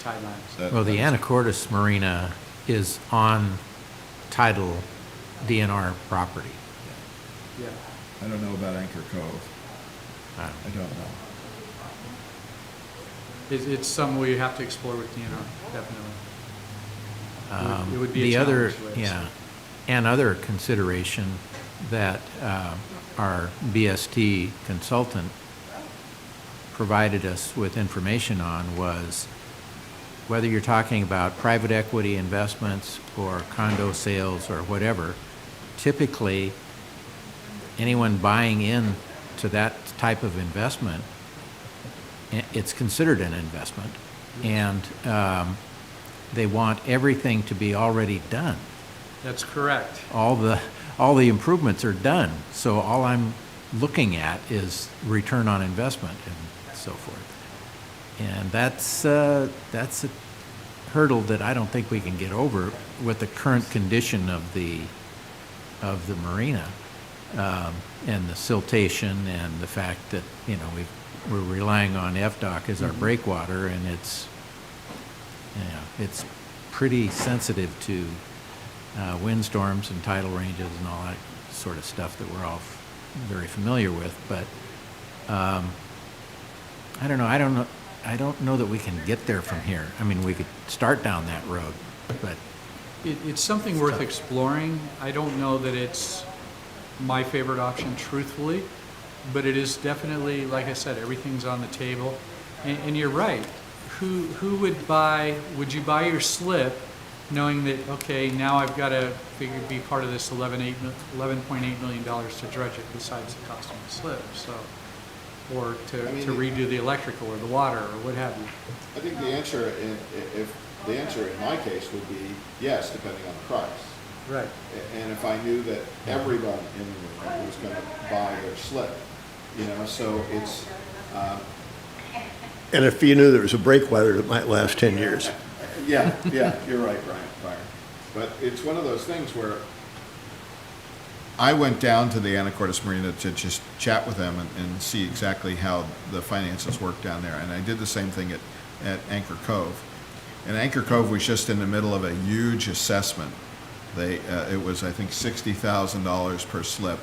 tide lines. Well, the Anacortes Marina is on tidal DNR property. Yeah. I don't know about Anchor Cove. I don't know. It's something we have to explore with DNR, definitely. It would be a The other, challenge, yeah, and other consideration that our BST consultant provided us with information on was whether you're talking about private equity investments or condo sales or whatever, typically anyone buying in to that type of investment, it's considered an investment, and they want everything to be already done. That's correct. All the improvements are done, so all I'm looking at is return on investment and so forth. And that's a hurdle that I don't think we can get over with the current condition of the marina, and the siltation and the fact that, you know, we're relying on FDOC as our breakwater, and it's pretty sensitive to windstorms and tidal ranges and all that sort of stuff that we're all very familiar with. But I don't know that we can get there from here. I mean, we could start down that road, but It's something worth exploring. I don't know that it's my favorite option, truthfully, but it is definitely, like I said, everything's on the table. And you're right. Who would you buy your slip knowing that, okay, now I've got to be part of this $11.8 million to dredge it besides the cost of the slip, so, or to redo the electrical or the water or what have you. I think the answer, in my case would be yes, depending on the price. Right. And if I knew that everyone in the room was going to buy their slip, so it's. And if you knew there was a breakwater that might last 10 years. Yeah, you're right, Byron. But it's one of those things where I went down to the Anacortes Marina to just chat with them and see exactly how the finances work down there. And I did the same thing at Anchor Cove. And Anchor Cove was just in the middle of a huge assessment. It was, I think, $60,000 per slip,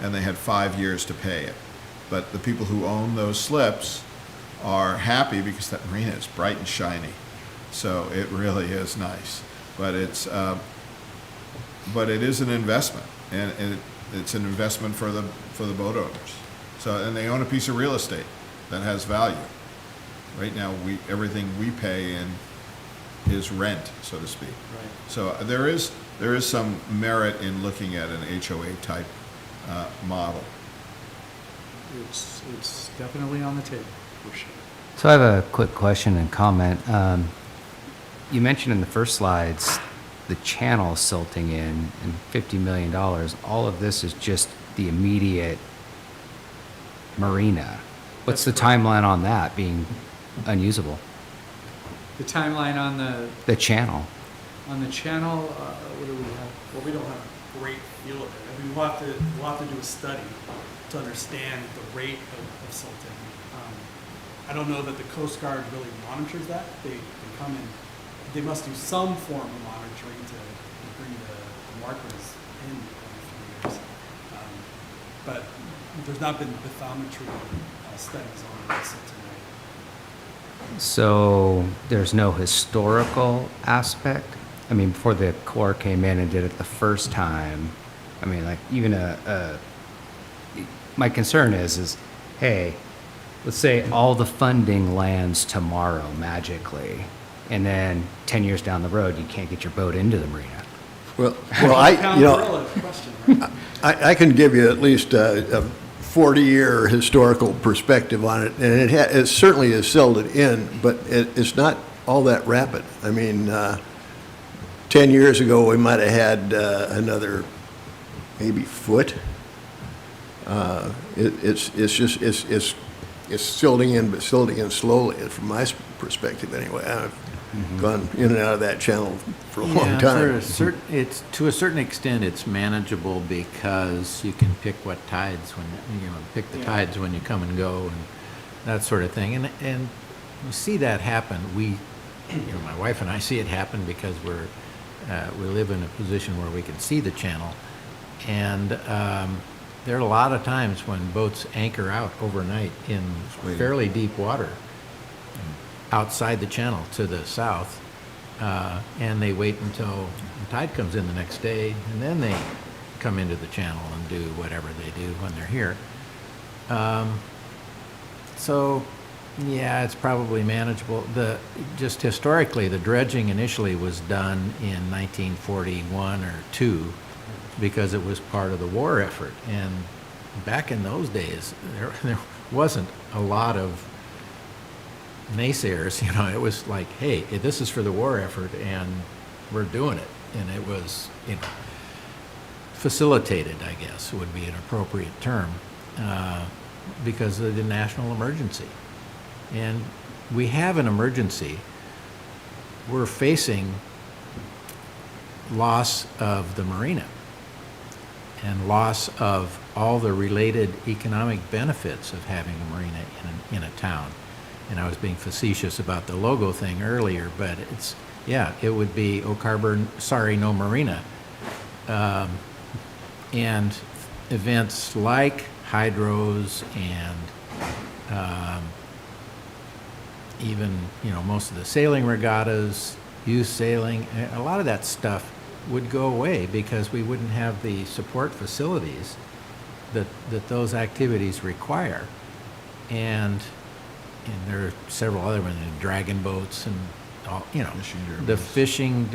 and they had 5 years to pay it. But the people who own those slips are happy because that marina is bright and shiny. So it really is nice. But it is an investment, and it's an investment for the boat owners. So, and they own a piece of real estate that has value. Right now, everything we pay in is rent, so to speak. Right. So there is some merit in looking at an HOA type model. It's definitely on the table, for sure. So I have a quick question and comment. You mentioned in the first slides the channel silting in and $50 million. All of this is just the immediate marina. What's the That's correct. timeline on that being unusable? The timeline on The channel. the channel, what do we have? Well, we don't have a great feel of it. I mean, we'll have to do a study to understand the rate of silting. I don't know that the Coast Guard really monitors that. They come in, they must do some form of monitoring to bring the markers in every few years. But there's not been bathymetry studies on the silting rate. So there's no historical aspect? I mean, before the Corps came in and did it the first time, I mean, like even my concern is, hey, let's say all the funding lands tomorrow magically, and then 10 years down the road, you can't get your boat into the marina. Well, Pound gorilla question, right? I can give you at least a 40-year historical perspective on it, and it certainly is silted in, but it's not all that rapid. I mean, 10 years ago, we might have had another maybe foot. It's silting in, but silting in slowly, from my perspective anyway. I've gone in and out of that channel for a long Yeah, time. it's to a certain extent, it's manageable because you can pick what tides when, pick the tides when you come and go and that sort of thing. And we see that happen. My wife and I see it happen because we live in a position where we can see the channel. And there are a lot of times when boats anchor out overnight in fairly deep water outside the channel to the south, and they wait until the tide comes in the next day, and then they come into the channel and do whatever they do when they're here. So, yeah, it's probably manageable. Just historically, the dredging initially was done in 1941 or 2 because it was part of the war effort. And back in those days, there wasn't a lot of naysayers. It was like, hey, this is for the war effort, and we're doing it. And it was, facilitated, I guess, would be an appropriate term, because of the national emergency. And we have an emergency. We're facing loss of the marina and loss of all the related economic benefits of having a marina in a town. And I was being facetious about the logo thing earlier, but it would be Oak Harbor, sorry, no marina. And events like hydros and even, most of the sailing regattas, youth sailing, a lot of that stuff would go away because we wouldn't have the support facilities that those activities require. And there are several other ones, dragon boats and all, the fishing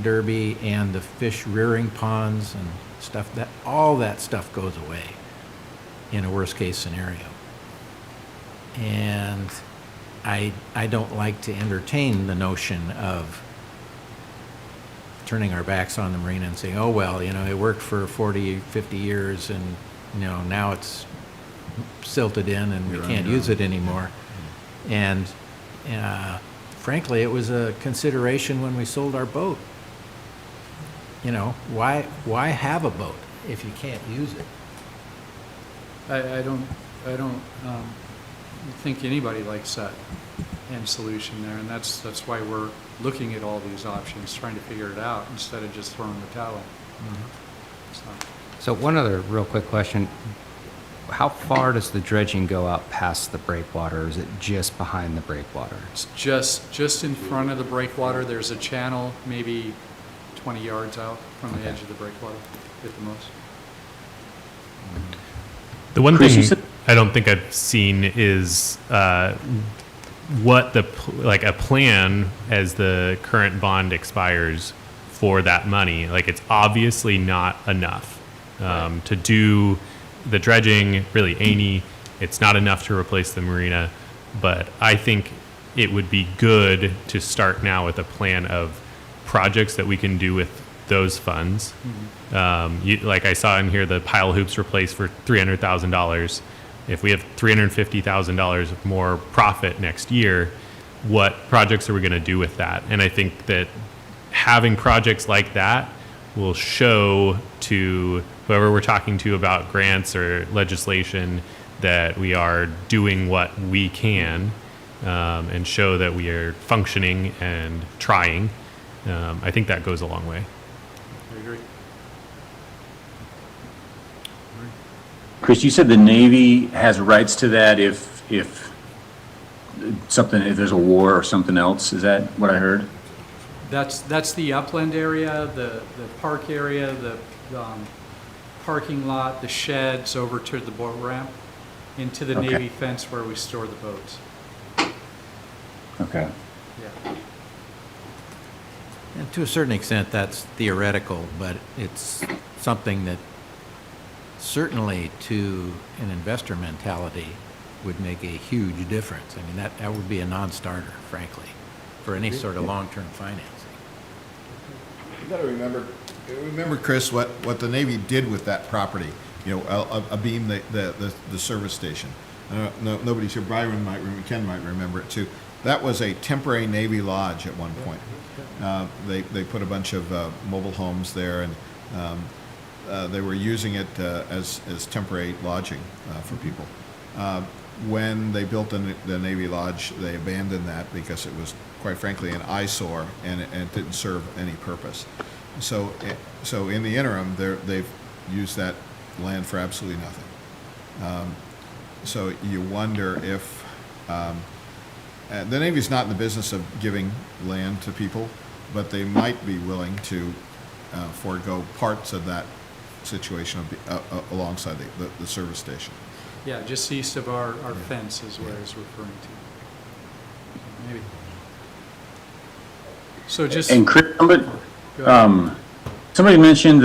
derby and the fish rearing ponds and stuff, all that stuff goes away in a worst case scenario. And I don't like to entertain the notion of turning our backs on the marina and saying, oh, well, it worked for 40, 50 years and, now it's silted in and we can't use it anymore. And frankly, it was a consideration when we sold our boat. Why have a boat if you can't use it? I don't think anybody likes that end solution there, and that's why we're looking at all these options, trying to figure it out instead of just throwing the towel. So one other real quick question. How far does the dredging go out past the breakwater, or is it just behind the breakwater? It's just in front of the breakwater. There's a channel maybe 20 yards out from the edge of the breakwater at the most. The one Chris, you thing said- I don't think I've seen is what a plan as the current bond expires for that money. Like, it's obviously not enough to do the dredging, really any. It's not enough to replace the marina. But I think it would be good to start now with a plan of projects that we can do with those funds. Like I saw in here, the pile hoops replaced for $300,000. If we have $350,000 more profit next year, what projects are we going to do with that? And I think that having projects like that will show to whoever we're talking to about grants or legislation that we are doing what we can, and show that we are functioning and trying. I think that goes a long way. I agree. Chris, you said the Navy has rights to that if there's a war or something else. Is that what I heard? That's the upland area, the park area, the parking lot, the sheds over to the boat ramp, into the Okay. Navy fence where we store the boats. Okay. Yeah. And to a certain extent, that's theoretical, but it's something that certainly to an investor mentality would make a huge difference. I mean, that would be a non-starter, frankly, for any sort of long-term financing. You gotta remember, Chris, what the Navy did with that property, you know, abeam the service station. Nobody's here, Ken might remember it too. That was a temporary Navy lodge at one point. They put a bunch of mobile homes there, and they were using it as temporary lodging for people. When they built the Navy Lodge, they abandoned that because it was, quite frankly, an eyesore, and it didn't serve any purpose. So in the interim, they've used that land for absolutely nothing. So you wonder if the Navy's not in the business of giving land to people, but they might be willing to forego parts of that situation alongside the service station. Yeah, just east of our fence is where it's referring to. Maybe. So just. And Chris, Go ahead. somebody mentioned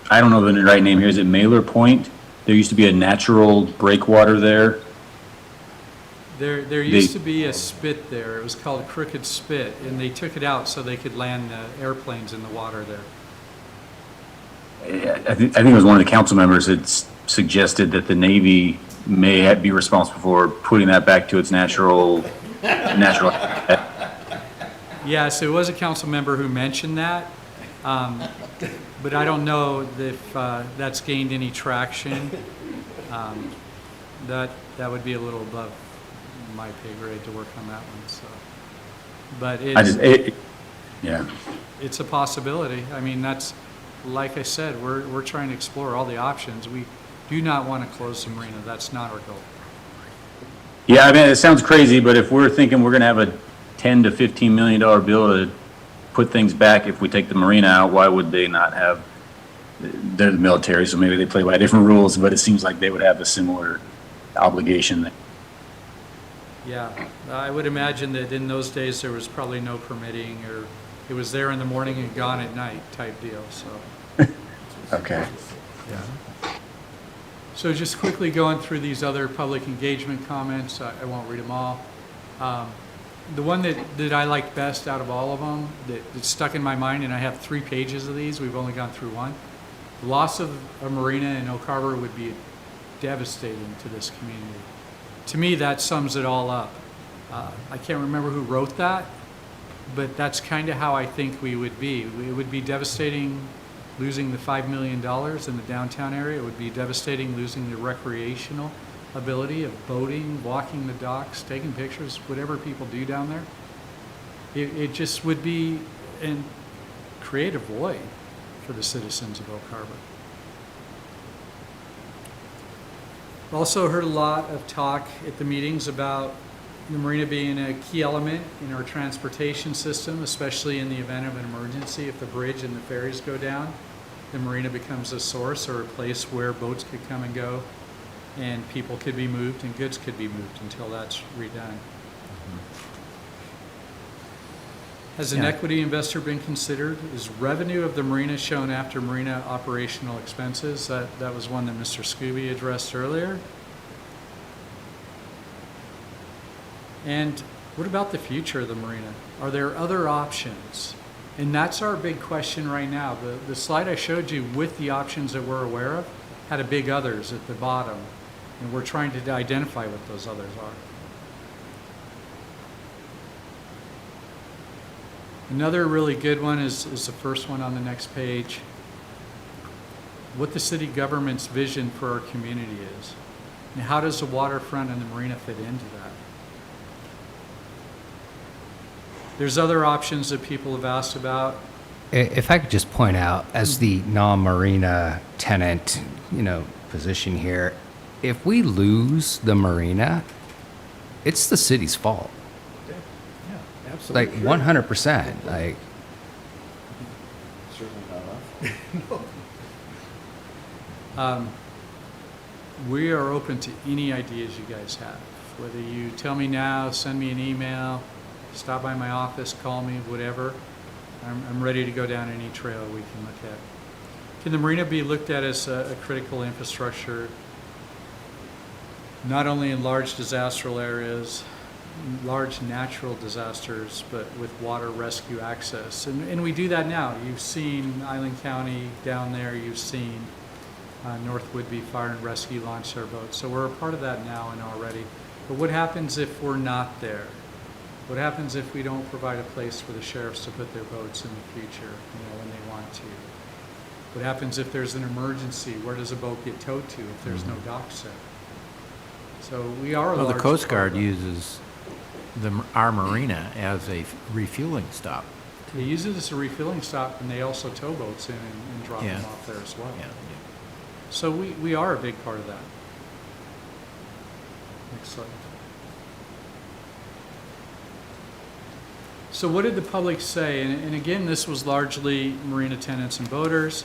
I don't know the right name here, is it Mailer Point? There used to be a natural breakwater there. There used to be a spit there. It was called Crooked Spit, and they took it out so they could land airplanes in the water there. I think it was one of the council members that suggested that the Navy may be responsible for putting that back to its natural. Yeah, so it was a council member who mentioned that, but I don't know if that's gained any traction. That would be a little above my pay grade to work on that one. So, but Yeah. it's a possibility. I mean, that's like I said, we're trying to explore all the options. We do not want to close the marina. That's not our goal. Yeah, I mean, it sounds crazy, but if we're thinking we're going to have a $10 to $15 million bill to put things back if we take the marina out, why would they not have? They're the military, so maybe they play by different rules, but it seems like they would have a similar obligation. Yeah, I would imagine that in those days there was probably no permitting, or it was there in the morning and gone at night type deal. So. Okay. Yeah. So just quickly going through these other public engagement comments, I won't read them all. The one that I liked best out of all of them, that stuck in my mind, and I have 3 pages of these, we've only gone through one. The loss of a marina in Oak Harbor would be devastating to this community. To me, that sums it all up. I can't remember who wrote that, but that's kind of how I think we would be. It would be devastating losing the $5 million in the downtown area. It would be devastating losing the recreational ability of boating, walking the docks, taking pictures, whatever people do down there. It just would be and create a void for the citizens of Oak Harbor. Also heard a lot of talk at the meetings about the marina being a key element in our transportation system, especially in the event of an emergency. If the bridge and the ferries go down, the marina becomes a source or a place where boats could come and go, and people could be moved and goods could be moved until that's redone. Has an equity investor been considered? Is revenue of the marina shown after marina operational expenses? That was one that Mr. Scooby addressed earlier. And what about the future of the marina? Are there other options? And that's our big question right now. The slide I showed you with the options that we're aware of had a big others at the bottom, and we're trying to identify what those others are. Another really good one is the first one on the next page. What the city government's vision for our community is. And how does the waterfront and the marina fit into that? There's other options that people have asked about. If I could just point out, as the non-marina tenant, position here, if we lose the marina, it's the city's fault. Yeah, Like absolutely. 100%. Like, Certainly not us. We are open to any ideas you guys have. Whether you tell me now, send me an email, stop by my office, call me, whatever. I'm ready to go down any trail we can look at. Can the marina be looked at as a critical infrastructure, not only in large disaster areas, large natural disasters, but with water rescue access? And we do that now. You've seen Island County down there. You've seen North Whidbey Fire and Rescue launch their boats. So we're a part of that now and already. But what happens if we're not there? What happens if we don't provide a place for the sheriffs to put their boats in the future, when they want to? What happens if there's an emergency? Where does a boat get towed to if there's no dock set? So we are a Well, the large Coast part of Guard that. uses our marina as a refueling stop. They use it as a refueling stop, and they also tow boats in and drop Yeah. them off there as well. Yeah. So we are a big part of that. Next slide. So what did the public say? And again, this was largely marina tenants and boaters.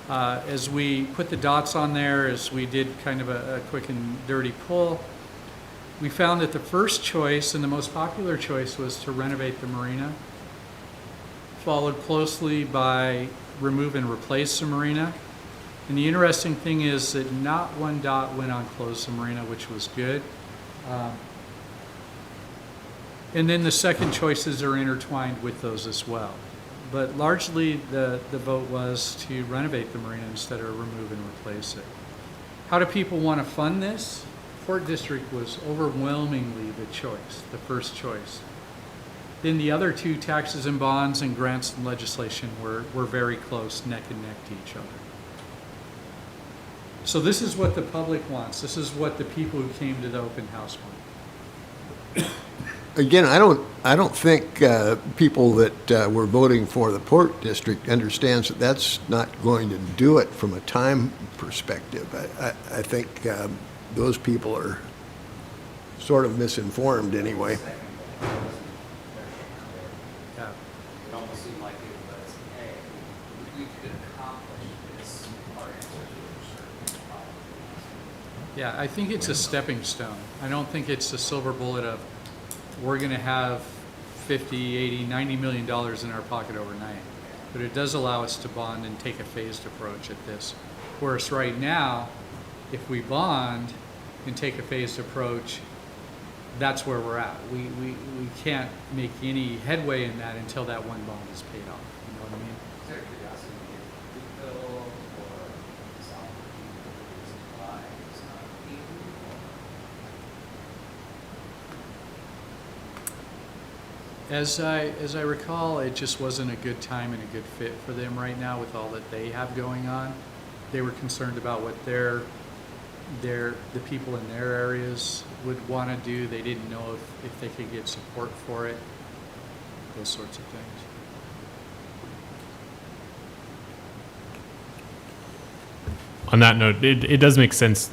As we put the dots on there, as we did kind of a quick and dirty pull, we found that the first choice and the most popular choice was to renovate the marina, followed closely by remove and replace the marina. And the interesting thing is that not one dot went on close the marina, which was good. And then the second choices are intertwined with those as well. But largely the vote was to renovate the marina instead of remove and replace it. How do people want to fund this? Port District was overwhelmingly the choice, the first choice. Then the other two, taxes and bonds and grants and legislation, were very close, neck and neck to each other. So this is what the public wants. This is what the people who came to the open house want. Again, I don't think people that were voting for the Port District understands that that's not going to do it from a time perspective. I think those people are sort of misinformed anyway. Yeah. It almost seemed like it was, hey, we could accomplish this, our answers were certain problems. Yeah, I think it's a stepping stone. I don't think it's a silver bullet of we're going to have 50, 80, 90 million dollars in our pocket overnight. But it does allow us to bond and take a phased approach at this. Whereas right now, if we bond and take a phased approach, that's where we're at. We can't make any headway in that until that one bond is paid off. You know what I mean? Is there curiosity if we bill or solve the supply is not even As I recall, it just wasn't a good time and a good fit for them right now with all that they have going on. They were concerned about what the people in their areas would want to do. They didn't know if they could get support for it, those sorts of things. On that note, it does make sense.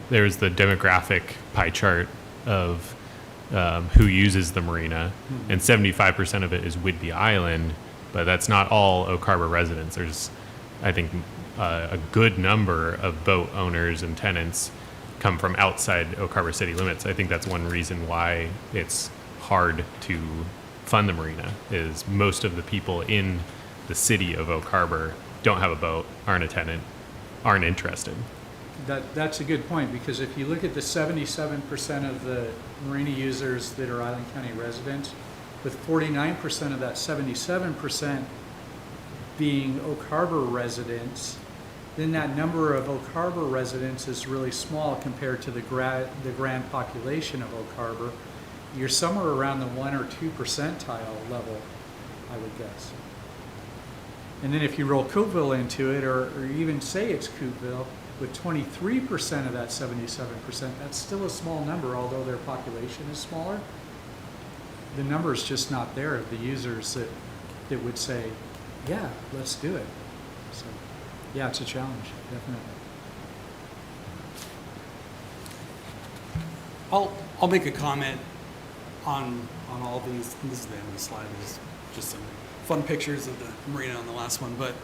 There's the demographic pie chart of who uses the marina, and 75% of it is Whidbey Island, but that's not all Oak Harbor residents. There's, I think, a good number of boat owners and tenants come from outside Oak Harbor city limits. I think that's one reason why it's hard to fund the marina, is most of the people in the city of Oak Harbor don't have a boat, aren't a tenant, aren't interested. That's a good point, because if you look at the 77% of the marina users that are Island County residents, with 49% of that 77% being Oak Harbor residents, then that number of Oak Harbor residents is really small compared to the grand population of Oak Harbor. You're somewhere around the 1 or 2 percentile level, I would guess. And then if you roll Cookeville into it, or even say it's Cookeville, with 23% of that 77%, that's still a small number, although their population is smaller. The number is just not there of the users that would say, yeah, let's do it. So, yeah, it's a challenge, definitely. I'll make a comment on all these. This is the end of the slide. There's just some fun pictures of the marina on the last one. But,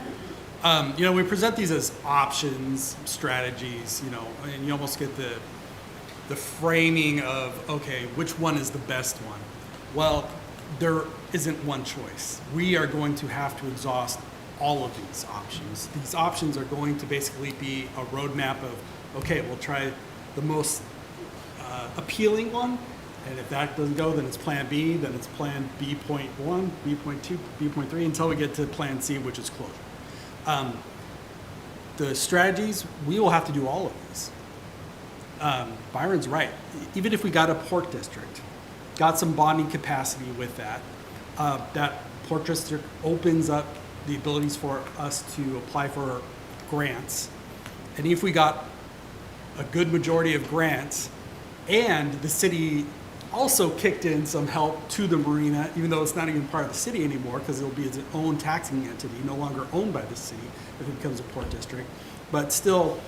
you know, we present these as options, strategies, you know, and you almost get the framing of, okay, which one is the best one? Well, there isn't one choice. We are going to have to exhaust all of these options. These options are going to basically be a roadmap of, okay, we'll try the most appealing one, and if that doesn't go, then it's plan B, then it's plan B.1, B.2, B.3, until we get to plan C, which is closure. The strategies, we will have to do all of these. Byron's right. Even if we got a port district, got some bonding capacity with that, that port district opens up the abilities for us to apply for grants. And if we got a good majority of grants, and the city also kicked in some help to the marina, even though it's not even part of the city anymore, because it'll be its own taxing entity, no longer owned by the city if it becomes a port district. But still,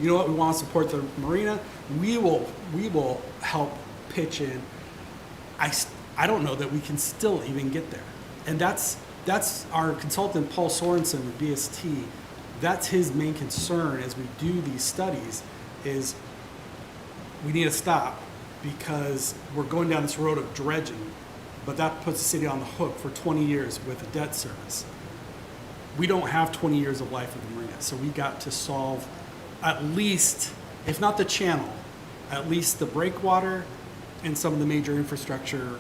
you know what, we want to support the marina. We will help pitch in. I don't know that we can still even get there. And that's our consultant, Paul Sorensen with BST. That's his main concern as we do these studies is we need to stop because we're going down this road of dredging, but that puts the city on the hook for 20 years with a debt service. We don't have 20 years of life of the marina, so we got to solve at least, if not the channel, at least the breakwater and some of the major infrastructure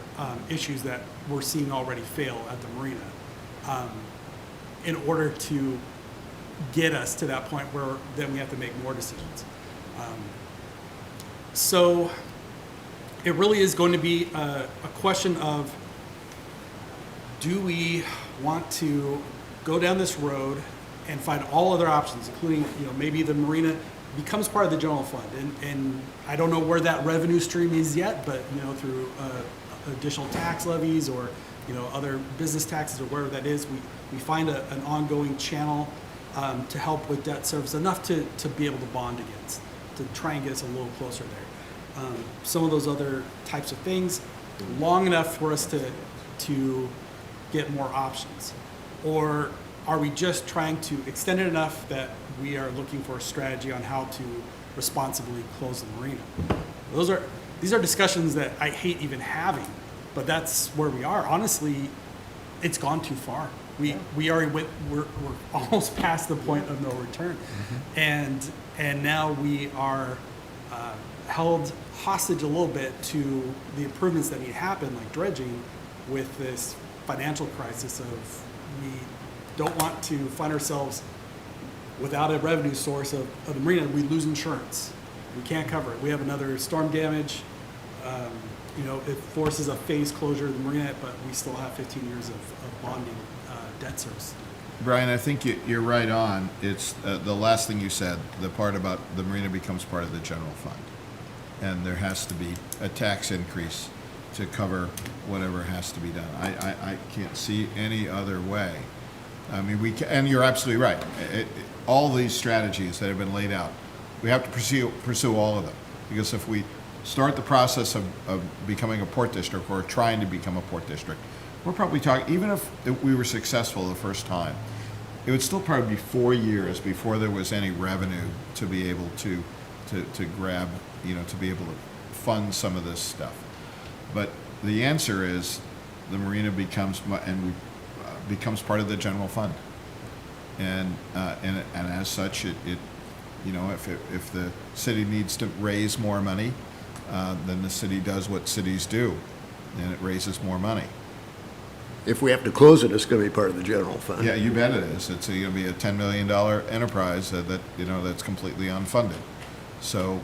issues that we're seeing already fail at the marina in order to get us to that point where then we have to make more decisions. So it really is going to be a question of, do we want to go down this road and find all other options, including, you know, maybe the marina becomes part of the general fund, and I don't know where that revenue stream is yet, but, you know, through additional tax levies or, you know, other business taxes or wherever that is, we find an ongoing channel to help with debt service, enough to be able to bond against, to try and get us a little closer there. Some of those other types of things, long enough for us to get more options? Or are we just trying to extend it enough that we are looking for a strategy on how to responsibly close the marina? These are discussions that I hate even having, but that's where we are. Honestly, it's gone too far. We already we're almost past the point of no return. Mm-hmm. And now we are held hostage a little bit to the improvements that need to happen, like dredging, with this financial crisis of we don't want to find ourselves without a revenue source of the marina. We lose insurance. We can't cover it. We have another storm damage. You know, it forces a phase closure of the marina, but we still have 15 years of bonding debt service. Brian, I think you're right on. It's the last thing you said, the part about the marina becomes part of the general fund. And there has to be a tax increase to cover whatever has to be done. I can't see any other way. I mean, and you're absolutely right. All these strategies that have been laid out, we have to pursue all of them. Because if we start the process of becoming a port district or trying to become a port district, we're probably talking, even if we were successful the first time, it would still probably be 4 years before there was any revenue to be able to grab, you know, to be able to fund some of this stuff. But the answer is the marina becomes becomes part of the general fund, and as such, You know, if the city needs to raise more money, then the city does what cities do, and it raises more money. If we have to close it, it's going to be part of the general fund. Yeah, you bet it is. It's going to be a $10 million enterprise that, you know, that's completely unfunded. So,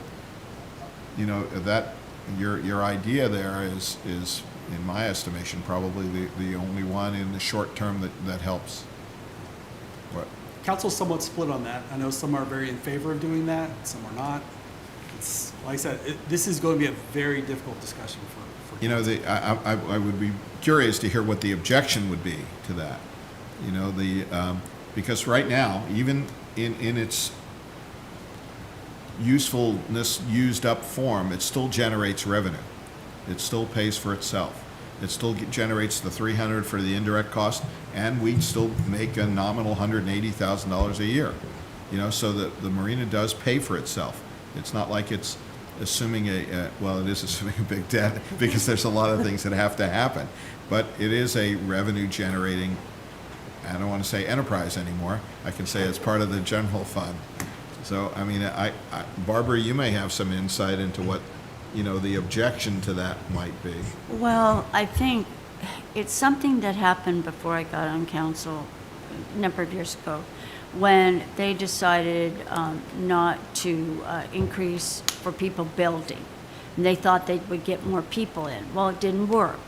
you know, that, your idea there is, in my estimation, probably the only one in the short term that helps. What? Council's somewhat split on that. I know some are very in favor of doing that, some are not. It's, like I said, this is going to be a very difficult discussion for You know, I would be curious to hear what the objection would be to that. You know, because right now, even in its usefulness used up form, it still generates revenue. It still pays for itself. It still generates the $300 for the indirect cost, and we still make a nominal $180,000 a year. You know, so the marina does pay for itself. It's not like it's assuming well, it is assuming a big debt because there's a lot of things that have to happen. But it is a revenue generating, I don't want to say enterprise anymore. I can say it's part of the general fund. So, I mean, Barbara, you may have some insight into what, you know, the objection to that might be. Well, I think it's something that happened before I got on council a number of years ago, when they decided not to increase for people building. And they thought they would get more people in. Well, it didn't work.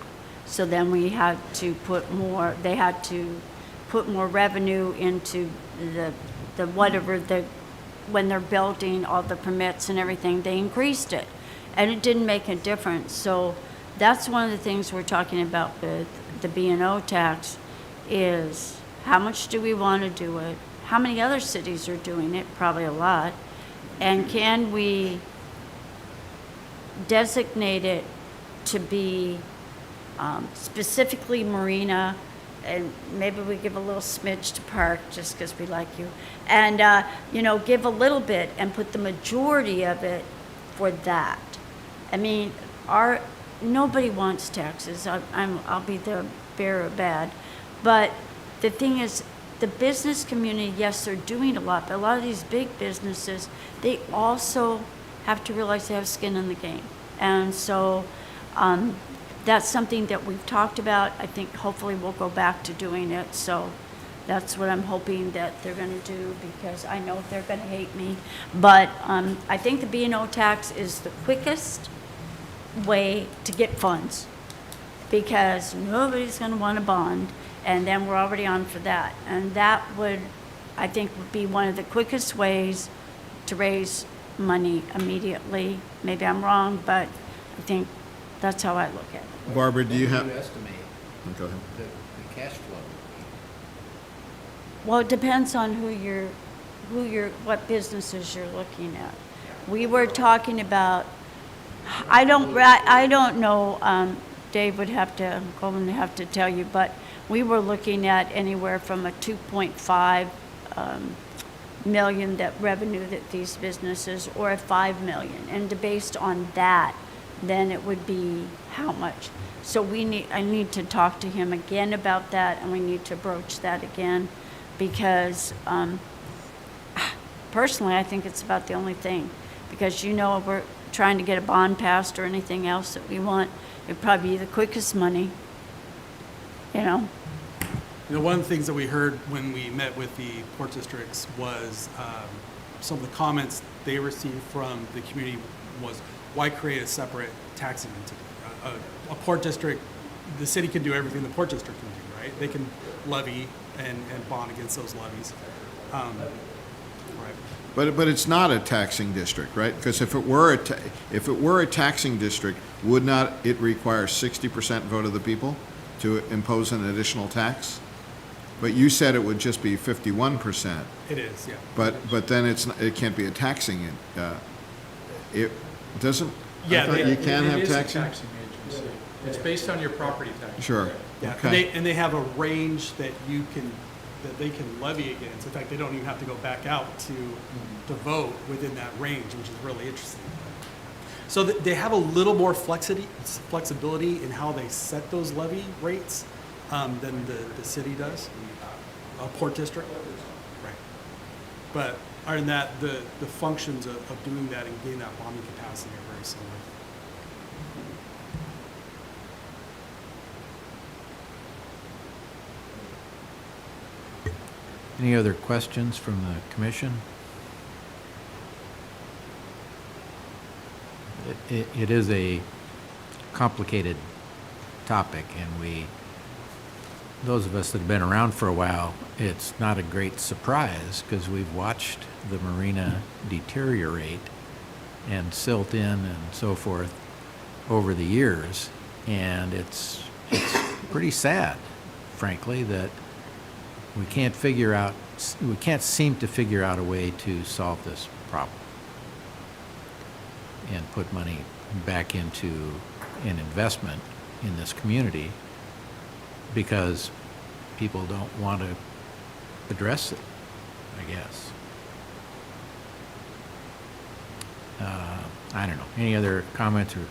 So then we had to put more, they had to put more revenue into the whatever, when they're building, all the permits and everything, they increased it. And it didn't make a difference. So that's one of the things we're talking about with the B&O tax is how much do we want to do it? How many other cities are doing it? Probably a lot. And can we designate it to be specifically Marina, and maybe we give a little smidge to Park just because we like you, and you know, give a little bit and put the majority of it for that. I mean, nobody wants taxes. I'll be the bearer of bad, but the thing is, the business community, yes, they're doing a lot, but a lot of these big businesses, they also have to realize they have skin in the game. And so that's something that we've talked about. I think hopefully we'll go back to doing it. So that's what I'm hoping that they're going to do, because I know they're going to hate me. But I think the B&O tax is the quickest way to get funds, because nobody's going to want a bond. And then we're already on for that. And that would, I think, would be one of the quickest ways to raise money immediately. Maybe I'm wrong, but I think that's how I look at it. Barbara, do you have? What do you estimate Go ahead. the cash flow? Well, it depends on what businesses you're looking at. We were talking about, I don't know, Dave would have to, Goldman would have to tell you, but we were looking at anywhere from a 2.5 million that revenue that these businesses, or a 5 million. And based on that, then it would be how much. So I need to talk to him again about that, and we need to broach that again, because personally, I think it's about the only thing. Because, you know, we're trying to get a bond passed or anything else that we want, it'd probably be the quickest money, you know? You know, one of the things that we heard when we met with the port districts was some of the comments they received from the community was, why create a separate taxing entity? A port district, the city can do everything the port district can do, right? They can levy and bond against those levies. Right. But it's not a taxing district, right? Because if it were a taxing district, would not it require 60% vote of the people to impose an additional tax? But you said it would just be 51%. It is, yeah. But then it can't be a taxing. It doesn't. Yeah, I thought you can have It is a taxing. taxing agency. It's based on your property tax. Sure. Yeah, Okay. and they have a range that they can levy against. In fact, they don't even have to go back out to vote within that range, which is really interesting. So they have a little more flexibility in how they set those levy rates than the city does, a port district. Right. But are in that the functions of doing that and getting that bonding capacity are very similar. Any other questions from the commission? It is a complicated topic, and those of us that have been around for a while, it's not a great surprise because we've watched the marina deteriorate and silt in and so forth over the years, and it's pretty sad, frankly, that we can't seem to figure out a way to solve this problem and put money back into an investment in this community because people don't want to address it, I guess. I don't know. Any other comments or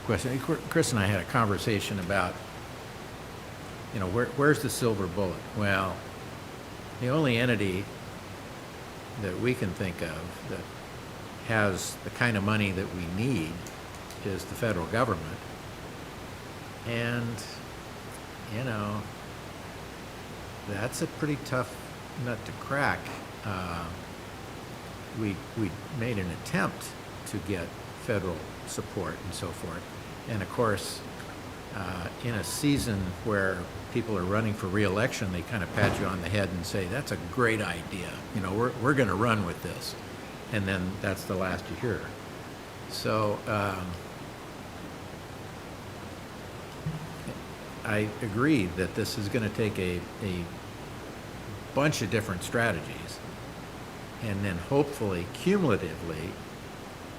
questions? Chris and I had a conversation about, where's the silver bullet? Well, the only entity that we can think of that has the kind of money that we need is the federal government. And, that's a pretty tough nut to crack. We made an attempt to get federal support and so forth. And of course, in a season where people are running for re-election, they kind of pat you on the head and say, that's a great idea. We're going to run with this. And then that's the last you hear. So I agree that this is going to take a bunch of different strategies. And then hopefully, cumulatively,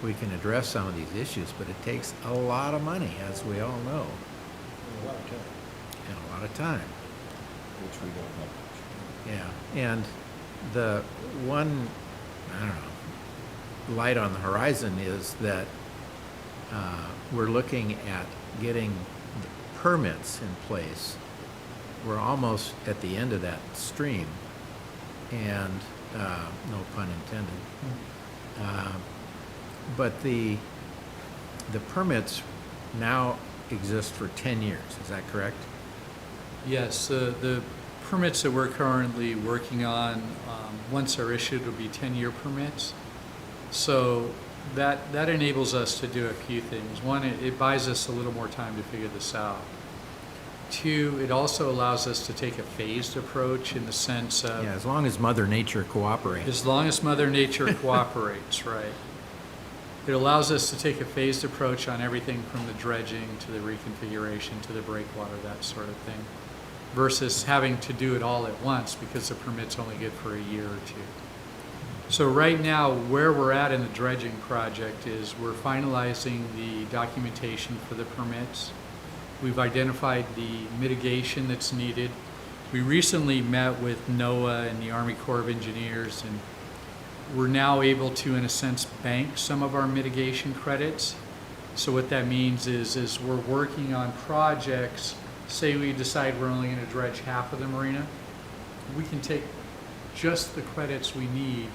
we can address some of these issues, but it takes a lot of money, as we all know. A lot of time. And a lot of time. Which we don't have. Yeah, and the one, I don't know, light on the horizon is that we're looking at getting the permits in place. We're almost at the end of that stream, and no pun intended. But the permits now exist for 10 years, is that correct? Yes, the permits that we're currently working on, once they're issued, will be 10-year permits. So that enables us to do a few things. One, it buys us a little more time to figure this out. Two, it also allows us to take a phased approach in the sense of... Yeah, as long as Mother Nature cooperates. As long as Mother Nature cooperates, right. It allows us to take a phased approach on everything from the dredging to the reconfiguration to the breakwater, that sort of thing, versus having to do it all at once because the permit's only good for a year or two. So right now, where we're at in the dredging project is we're finalizing the documentation for the permits. We've identified the mitigation that's needed. We recently met with NOAA and the Army Corps of Engineers, and we're now able to, in a sense, bank some of our mitigation credits. So what that means is we're working on projects. Say we decide we're only going to dredge half of the marina, we can take just the credits we need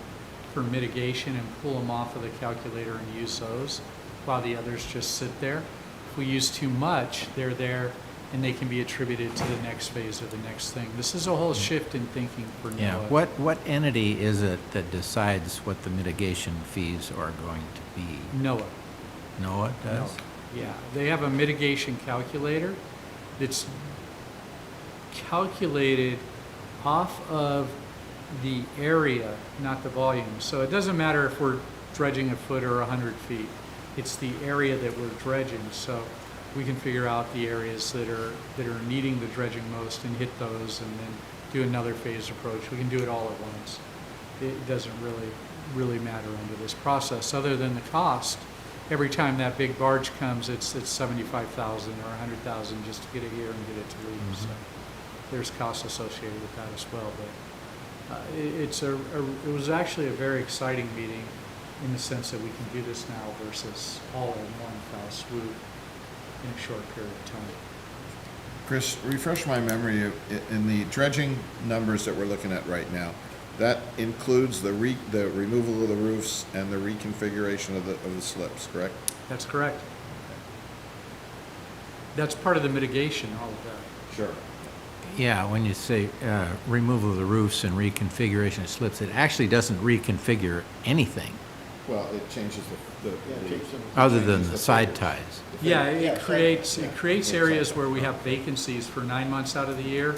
for mitigation and pull them off of the calculator and use those while the others just sit there. If we use too much, they're there and they can be attributed to the next phase or the next thing. This is a whole shift in thinking for NOAA. Yeah, what entity is it that decides what the mitigation fees are going to be? NOAA. NOAA does? Yeah, they have a mitigation calculator that's calculated off of the area, not the volume. So it doesn't matter if we're dredging a foot or 100 feet. It's the area that we're dredging. So we can figure out the areas that are needing the dredging most and hit those, and then do another phased approach. We can do it all at once. It doesn't really matter under this process, other than the cost. Every time that big barge comes, it's $75,000 or $100,000 just to get it here and get it to leave. So there's costs associated with that as well. But it was actually a very exciting meeting in the sense that we can do this now versus all in one foul swoop in a short period of time. Chris, refresh my memory, in the dredging numbers that we're looking at right now, That includes the removal of the roofs and the reconfiguration of the slips, correct? That's correct. That's part of the mitigation, all of that. Sure. Yeah, when you say removal of the roofs and reconfiguration of slips, it actually doesn't reconfigure anything Well, it changes other than the side ties. Yeah, it creates areas where we have vacancies for 9 months out of the year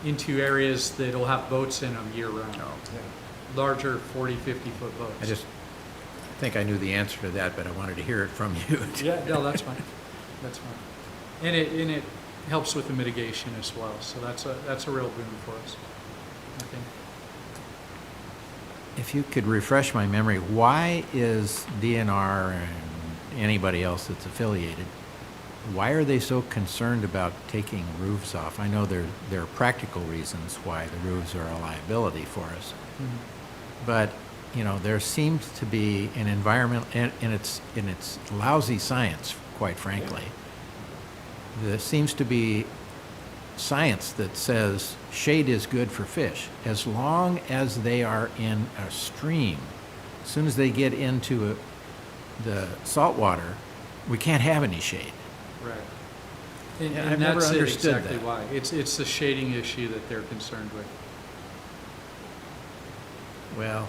into areas that'll have boats in them year-round. Larger 40, 50-foot boats. I think I knew the answer to that, but I wanted to hear it from you. Yeah, no, that's fine. That's fine. And it helps with the mitigation as well. So that's a real boon for us, I think. If you could refresh my memory, why is DNR and anybody else that's affiliated, why are they so concerned about taking roofs off? I know there are practical reasons why the roofs are a liability for us. But, you know, there seems to be an environment, and it's lousy science, quite frankly. There seems to be science that says shade is good for fish as long as they are in a stream. As soon as they get into the salt water, we can't have any shade. Right. And, Yeah, and I've never that's understood exactly that. why. It's the shading issue that they're concerned with. Well,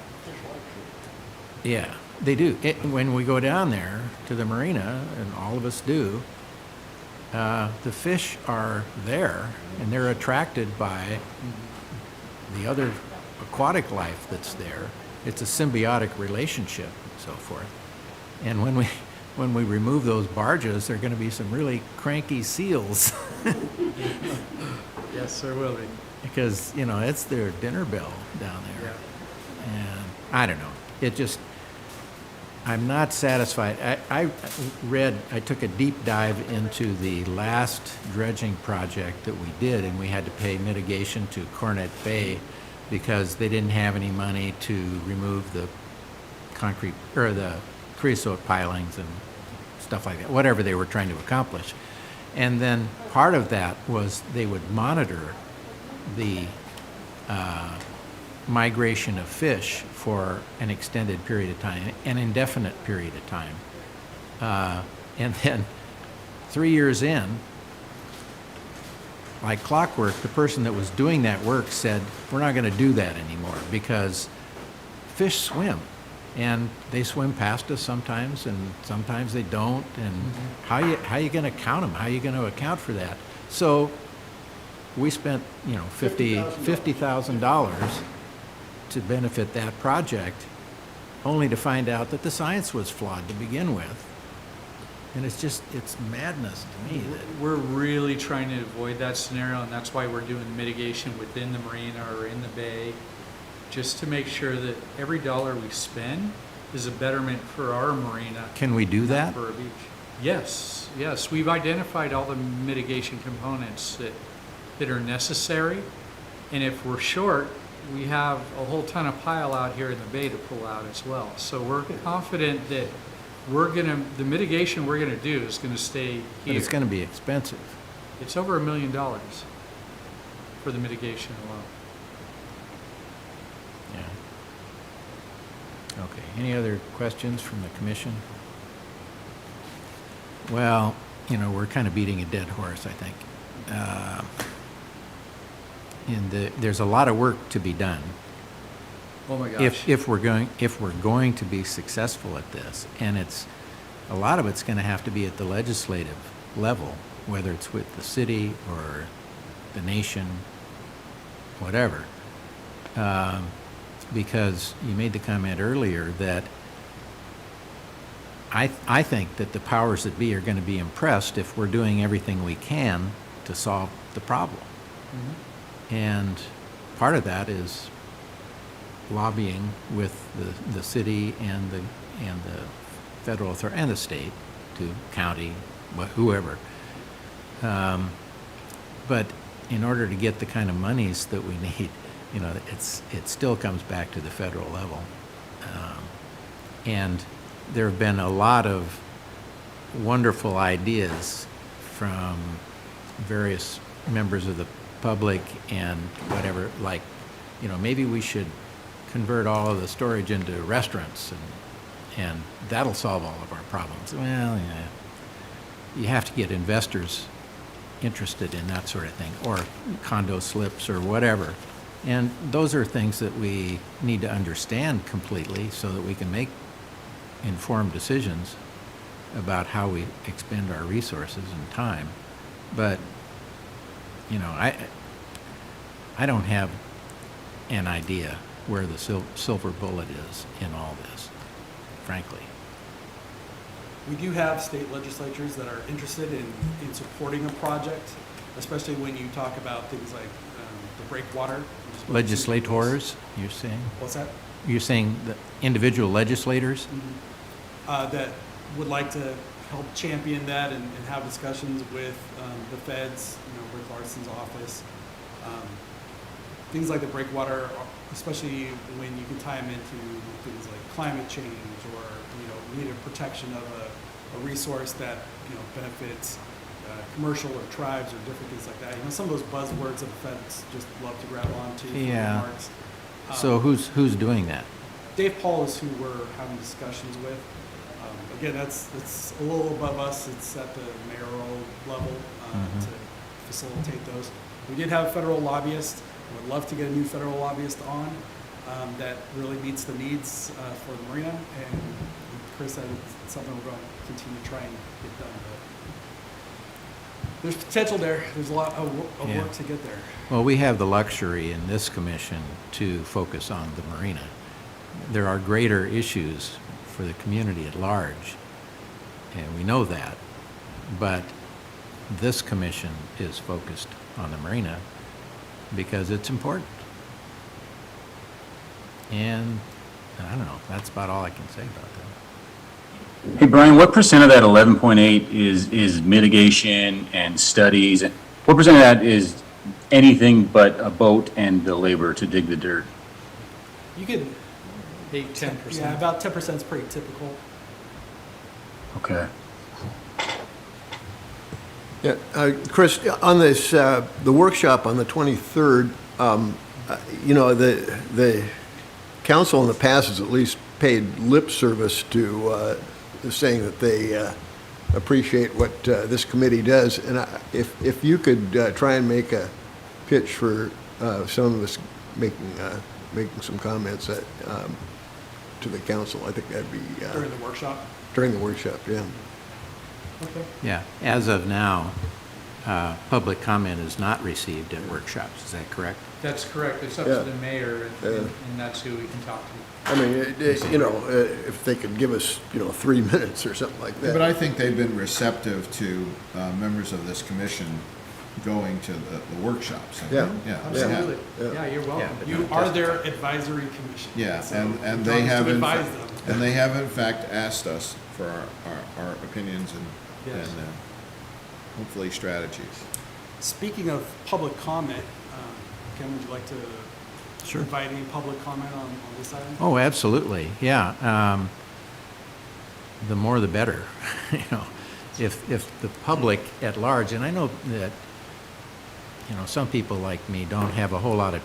yeah, they do. When we go down there to the marina, and all of us do, the fish are there, and they're attracted by the other aquatic life that's there. It's a symbiotic relationship and so forth. And when we remove those barges, there are going to be some really cranky seals Yes, there will be. because, you know, it's their dinner bell down there. And I don't know. It just, I'm not satisfied. I took a deep dive into the last dredging project that we did, and we had to pay mitigation to Cornet Bay because they didn't have any money to remove the concrete, or the creosote pilings and stuff like that, whatever they were trying to accomplish. And then part of that was they would monitor the migration of fish for an extended period of time, an indefinite period of time. And then 3 years in, like clockwork, the person that was doing that work said, we're not going to do that anymore because fish swim. And they swim past us sometimes, and sometimes they don't. And how you going to count them? How are you going to account for that? So we spent, you know, $50,000 to benefit that project, only to find out that the science was flawed to begin with. And it's madness to me that, We're really trying to avoid that scenario, and that's why we're doing mitigation within the marina or in the bay, just to make sure that every dollar we spend is a betterment for our marina. can we do that? For our beach. Yes, yes. We've identified all the mitigation components that are necessary. And if we're short, we have a whole ton of pile out here in the bay to pull out as well. So we're confident that the mitigation we're gonna do is gonna stay here. But it's going to be expensive. It's over $1 million for the mitigation alone. Yeah. Okay, any other questions from the commission? Well, you know, we're kind of beating a dead horse, I think. And there's a lot of work to be done Oh my gosh. if we're going to be successful at this. And a lot of it's going to have to be at the legislative level, whether it's with the city or the nation, whatever. Because you made the comment earlier that I think that the powers that be are going to be impressed if we're doing everything we can to solve the problem. And part of that is lobbying with the city and the federal authority and the state, to county, whoever. But in order to get the kind of monies that we need, you know, it still comes back to the federal level. And there have been a lot of wonderful ideas from various members of the public and whatever, like, you know, maybe we should convert all of the storage into restaurants and that'll solve all of our problems. Well, yeah, you have to get investors interested in that sort of thing, or condo slips or whatever. And those are things that we need to understand completely so that we can make informed decisions about how we expend our resources and time. But, you know, I don't have an idea where the silver bullet is in all this, frankly. We do have state legislatures that are interested in supporting a project, especially when you talk about things like the breakwater. which is what Legislators, you're saying? What's that? You're saying the individual legislators? That would like to help champion that and have discussions with the feds, Rick Larson's office. Things like the breakwater, especially when you can tie them into things like climate change or, needed protection of a resource that, benefits commercial or tribes or different things like that. Some of those buzzwords that the feds just love to grab onto for Yeah. remarks. So who's doing that? Dave Paul is who we're having discussions with. Again, that's a little above us. It's at the mayoral level to facilitate those. We did have a federal lobbyist. Would love to get a new federal lobbyist on that really meets the needs for the marina. And Chris said it's something we're going to continue to try and get done. But there's potential there. There's a lot of Yeah. work to get there. Well, we have the luxury in this commission to focus on the marina. There are greater issues for the community at large, and we know that. But this commission is focused on the marina because it's important. And I don't know, that's about all I can say about that. Hey, Brian, what percent of that 11.8 is mitigation and studies? What percent of that is anything but a boat and the labor to dig the dirt? You could, 8-10%. yeah, about 10% is pretty typical. Okay. Yeah, Chris, on this, the workshop on the 23rd, the council in the past has at least paid lip service to saying that they appreciate what this committee does. And if you could try and make a pitch for some of us making some comments to the council, I think that'd be During the workshop? during the workshop, yeah. Okay. Yeah, as of now, public comment is not received at workshops, is that correct? That's correct. It's up Yeah. to the mayor, and that's who we can talk to. I mean, if they could give us, 3 minutes or something like that. But I think they've been receptive to members of this commission going to the workshops. Yeah. Yeah. Absolutely. Yeah. Yeah, you're welcome. but You not are just- their advisory commission. Yeah, So and your they job is have, to in advise fact- them. and they have in fact asked us for our opinions Yes. and hopefully strategies. Speaking of public comment, Ken, would you like to Sure. invite any public comment on this item? Oh, absolutely, yeah. The more the better, If the public at large, and I know that, some people like me don't have a whole lot of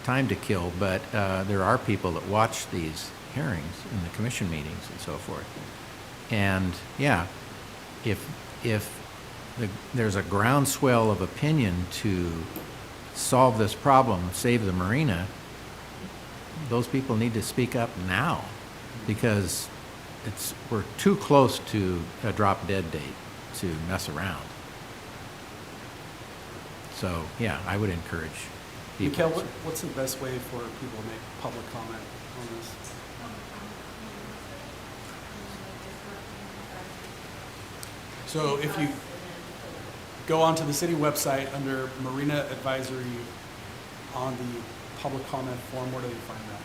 time to kill, but there are people that watch these hearings and the commission meetings and so forth. And, yeah, if there's a groundswell of opinion to solve this problem, save the marina, those people need to speak up now, because we're too close to a drop dead date to mess around. So, yeah, I would encourage people. Mikhail, what's the best way for people to make public comment on this? So if you go onto the city website under Marina Advisory on the public comment form, where do they find that?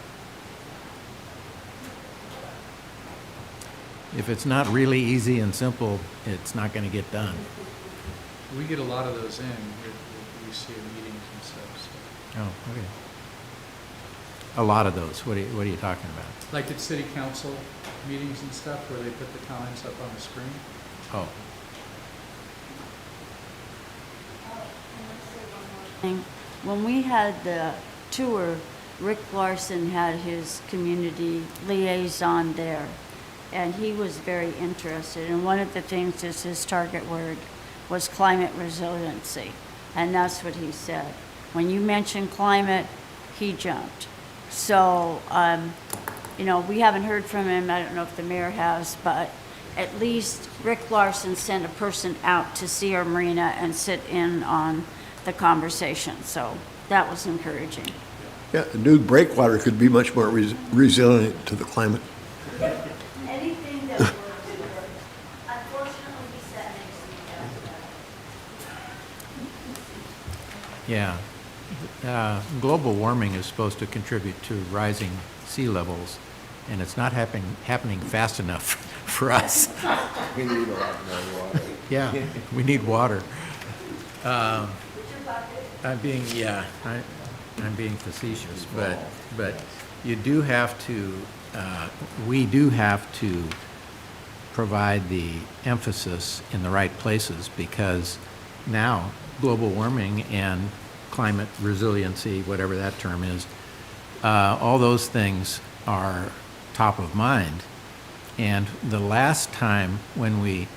If it's not really easy and simple, it's not going to get done. We get a lot of those in. We see at meetings and stuff. So. Oh, okay. A lot of those. What are you talking about? Like at city council meetings and stuff, where they put the comments up on the screen. Oh, When we had the tour Rick Larson had his community liaison there, and he was very interested. And one of the things is his target word was climate resiliency, and that's what he said. When you mentioned climate, he jumped. So, you know, we haven't heard from him. I don't know if the mayor has, but at least Rick Larson sent a person out to see our marina and sit in on the conversation. So that was encouraging. Yeah, a new breakwater could be much more resilient to the climate. Anything that works. Unfortunately, he sat next to me. Yeah. Global warming is supposed to contribute to rising sea levels, and it's not happening fast enough for us. We need a lot more water. Yeah, we need water. Would you bucket? I'm being facetious, but you do have to, we do have to provide the emphasis in the right places, because now global warming and climate resiliency, whatever that term is, all those things are top of mind. And the last time when we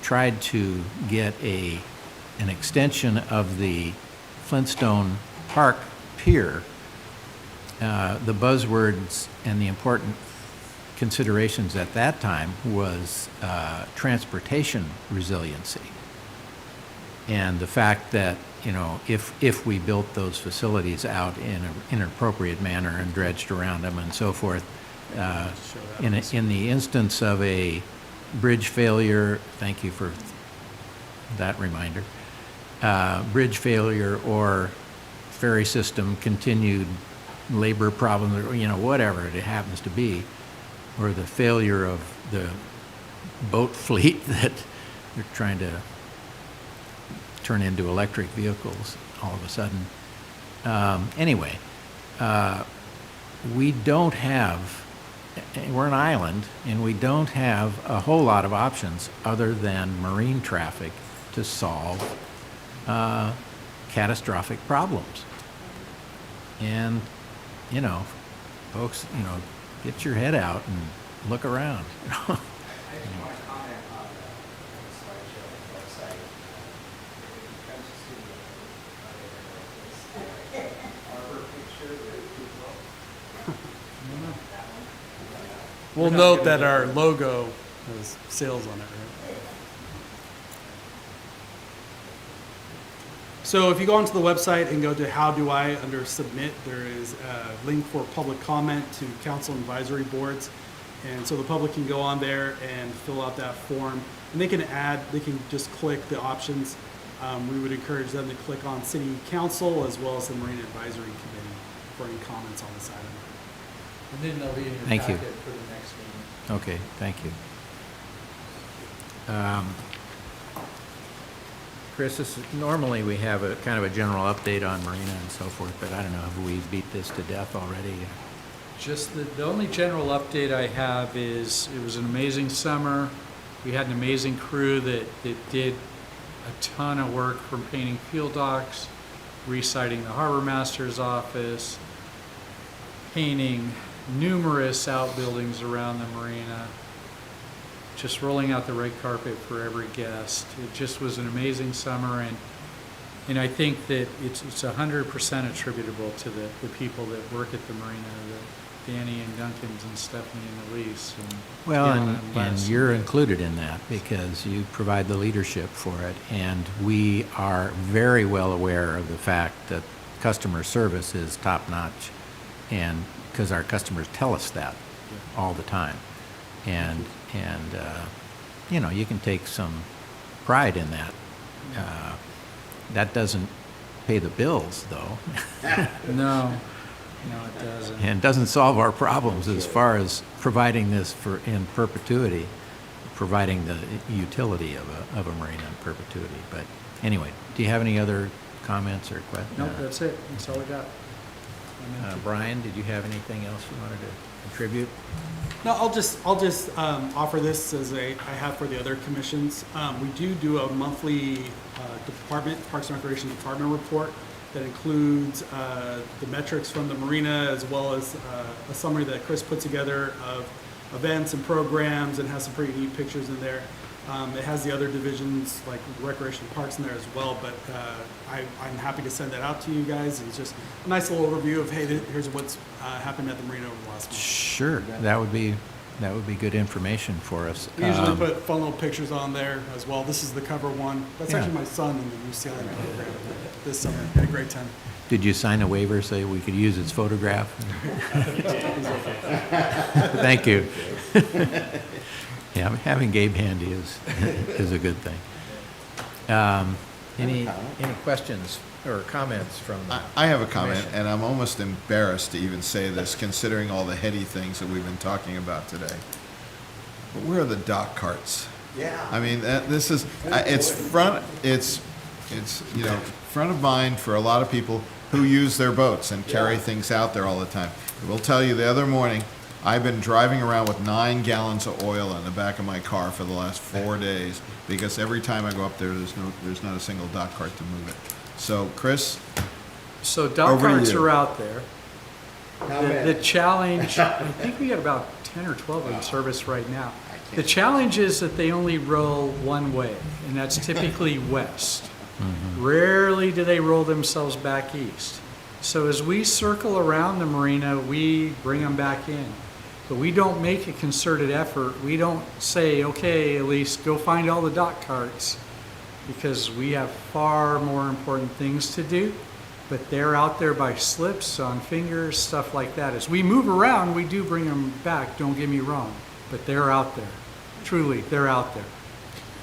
tried to get an extension of the Flintstone Park Pier, the buzzwords and the important considerations at that time was transportation resiliency. And the fact that, you know, if we built those facilities out in an appropriate manner and dredged around them and so forth, in the instance of a bridge failure, thank you for that reminder, bridge failure or ferry system continued labor problems, or, you know, whatever it happens to be, or the failure of the boat fleet that they're trying to turn into electric vehicles all of a sudden. Anyway, we don't have, we're an island, and we don't have a whole lot of options other than marine traffic to solve catastrophic problems. And, you know, folks, you know, get your head out and look around. I just want to comment on the slideshow website. If it comes to the harbor picture, We'll note that our logo has sails on it, right? So if you go onto the website and go to How Do I under Submit, there is a link for public comment to council and advisory boards. And so the public can go on there and fill out that form. And they can just click the options. We would encourage them to click on City Council as well as the Marine Advisory Committee for any comments on this item. And then they'll be in your Thank you. packet for the next meeting. Okay, thank you. Chris, normally we have a kind of a general update on Marina and so forth, but I don't know, have we beat this to death already? Just the only general update I have is it was an amazing summer. We had an amazing crew that did a ton of work from painting field docks, resiting the harbor master's office, painting numerous outbuildings around the marina, just rolling out the red carpet for every guest. It just was an amazing summer, and I think that it's 100% attributable to the people that work at the marina, the Danny and Duncans and Stephanie and Elise. And Well, Deanna and Les. you're included in that because you provide the leadership for it. And we are very well aware of the fact that customer service is top-notch, and because our customers tell us that all the time. And you know, you can take some pride in that. That doesn't pay the bills, though. No, it doesn't. And doesn't solve our problems as far as providing this in perpetuity, providing the utility of a marina in perpetuity. But anyway, do you have any other comments or questions? No, that's it. That's all I got. Brian, did you have anything else you wanted to contribute? No, I'll just offer this as I have for the other commissions. We do a monthly department, Parks and Recreation Department report, that includes the metrics from the marina, as well as a summary that Chris put together of events and programs, and has some pretty neat pictures in there. It has the other divisions like recreation and parks in there as well, but I'm happy to send that out to you guys. It's just a nice little overview of, hey, here's what's happened at the marina over the last month. Sure, that would be good information for us. We usually put fun little pictures on there as well. This is the cover one. That's Yeah. actually my son in the youth sailing program this summer. He had a great time. Did you sign a waiver so we could use its photograph? Thank you. Yeah, having Gabe handy is a good thing. Any questions or comments from? I have a comment, Commission. and I'm almost embarrassed to even say this, considering all the heady things that we've been talking about today. But where are the dock carts? Yeah. I mean, this is, it's front of mind for a lot of people who use their boats and carry things out there all the time. I will tell you, the other morning, I've been driving around with 9 gallons of oil in the back of my car for the last 4 days, because every time I go up there, there's not a single dock cart to move it. So, Chris? So dock Over to carts you. are out there. The challenge, I think we got about 10 or 12 in service right now. The challenge is that they only roll one way, and that's typically west. Rarely do they roll themselves back east. So as we circle around the marina, we bring them back in. But we don't make a concerted effort. We don't say, okay, Elise, go find all the dock carts, because we have far more important things to do. But they're out there by slips, on fingers, stuff like that. As we move around, we do bring them back, don't get me wrong. But they're out there. Truly, they're out there.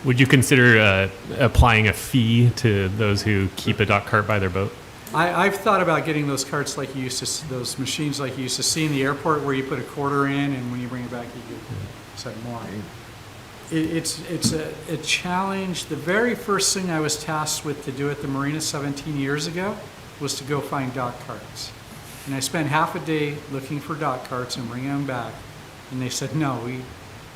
Would you consider applying a fee to those who keep a dock cart by their boat? I've thought about getting those carts like you used to, those machines like you used to see in the airport, where you put a quarter in, and when you bring it back, you get some more. It's a challenge. The very first thing I was tasked with to do at the marina 17 years ago was to go find dock carts. And I spent half a day looking for dock carts and bringing them back. And they said, no, we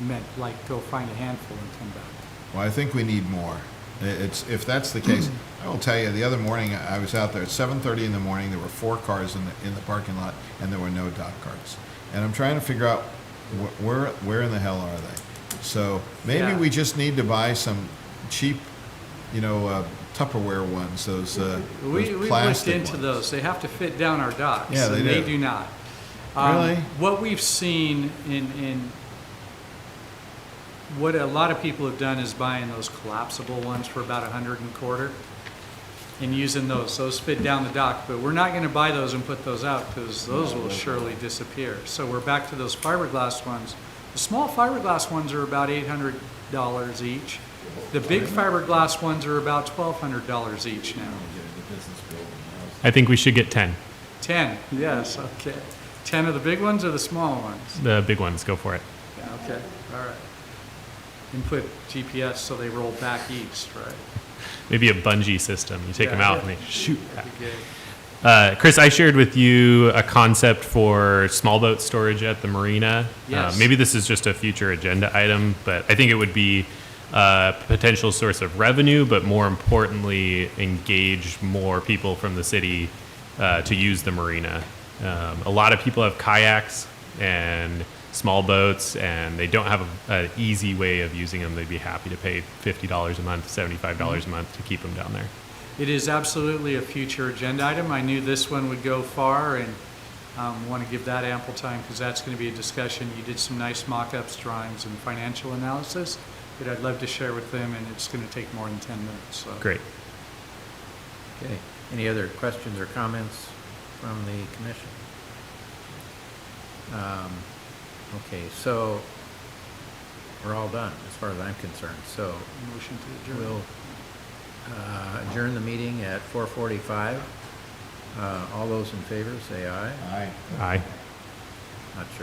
meant like go find a handful and come back. Well, I think we need more. If that's the case, I will tell you, the other morning, I was out there at 7:30 in the morning, there were 4 cars in the parking lot, and there were no dock carts. And I'm trying to figure out where in the hell are they? So maybe Yeah. we just need to buy some cheap, Tupperware ones, those We looked plastic into ones. those. They have to fit down our docks. Yeah, they and they do. do not. Really? What we've seen in what a lot of people have done is buying those collapsible ones for about $125 and using those. Those fit down the dock, but we're not going to buy those and put those out, because those will surely disappear. So we're back to those fiberglass ones. The small fiberglass ones are about $800 each. The big fiberglass ones are about $1,200 each now. I think we should get 10. 10, yes, okay. 10 of the big ones or the small ones? The big ones, go for it. Okay, all right. And put GPS so they roll back east, right? Maybe a bungee system. You take them Yeah. out and they shoot back. That'd be good. Chris, I shared with you a concept for small boat storage at the marina. Yes. Maybe this is just a future agenda item, but I think it would be a potential source of revenue, but more importantly, engage more people from the city to use the marina. A lot of people have kayaks and small boats, and they don't have an easy way of using them. They'd be happy to pay $50 a month, $75 a month to keep them down there. It is absolutely a future agenda item. I knew this one would go far, and want to give that ample time, because that's going to be a discussion. You did some nice mock-ups, drawings, and financial analysis that I'd love to share with them, and it's going to take more than 10 minutes. So. Great. Okay, any other questions or comments from the commission? Okay, so we're all done as far as I'm concerned. So Motion to adjourn. we'll adjourn the meeting at 4:45. All those in favor, say aye. Aye. Aye. Not sure.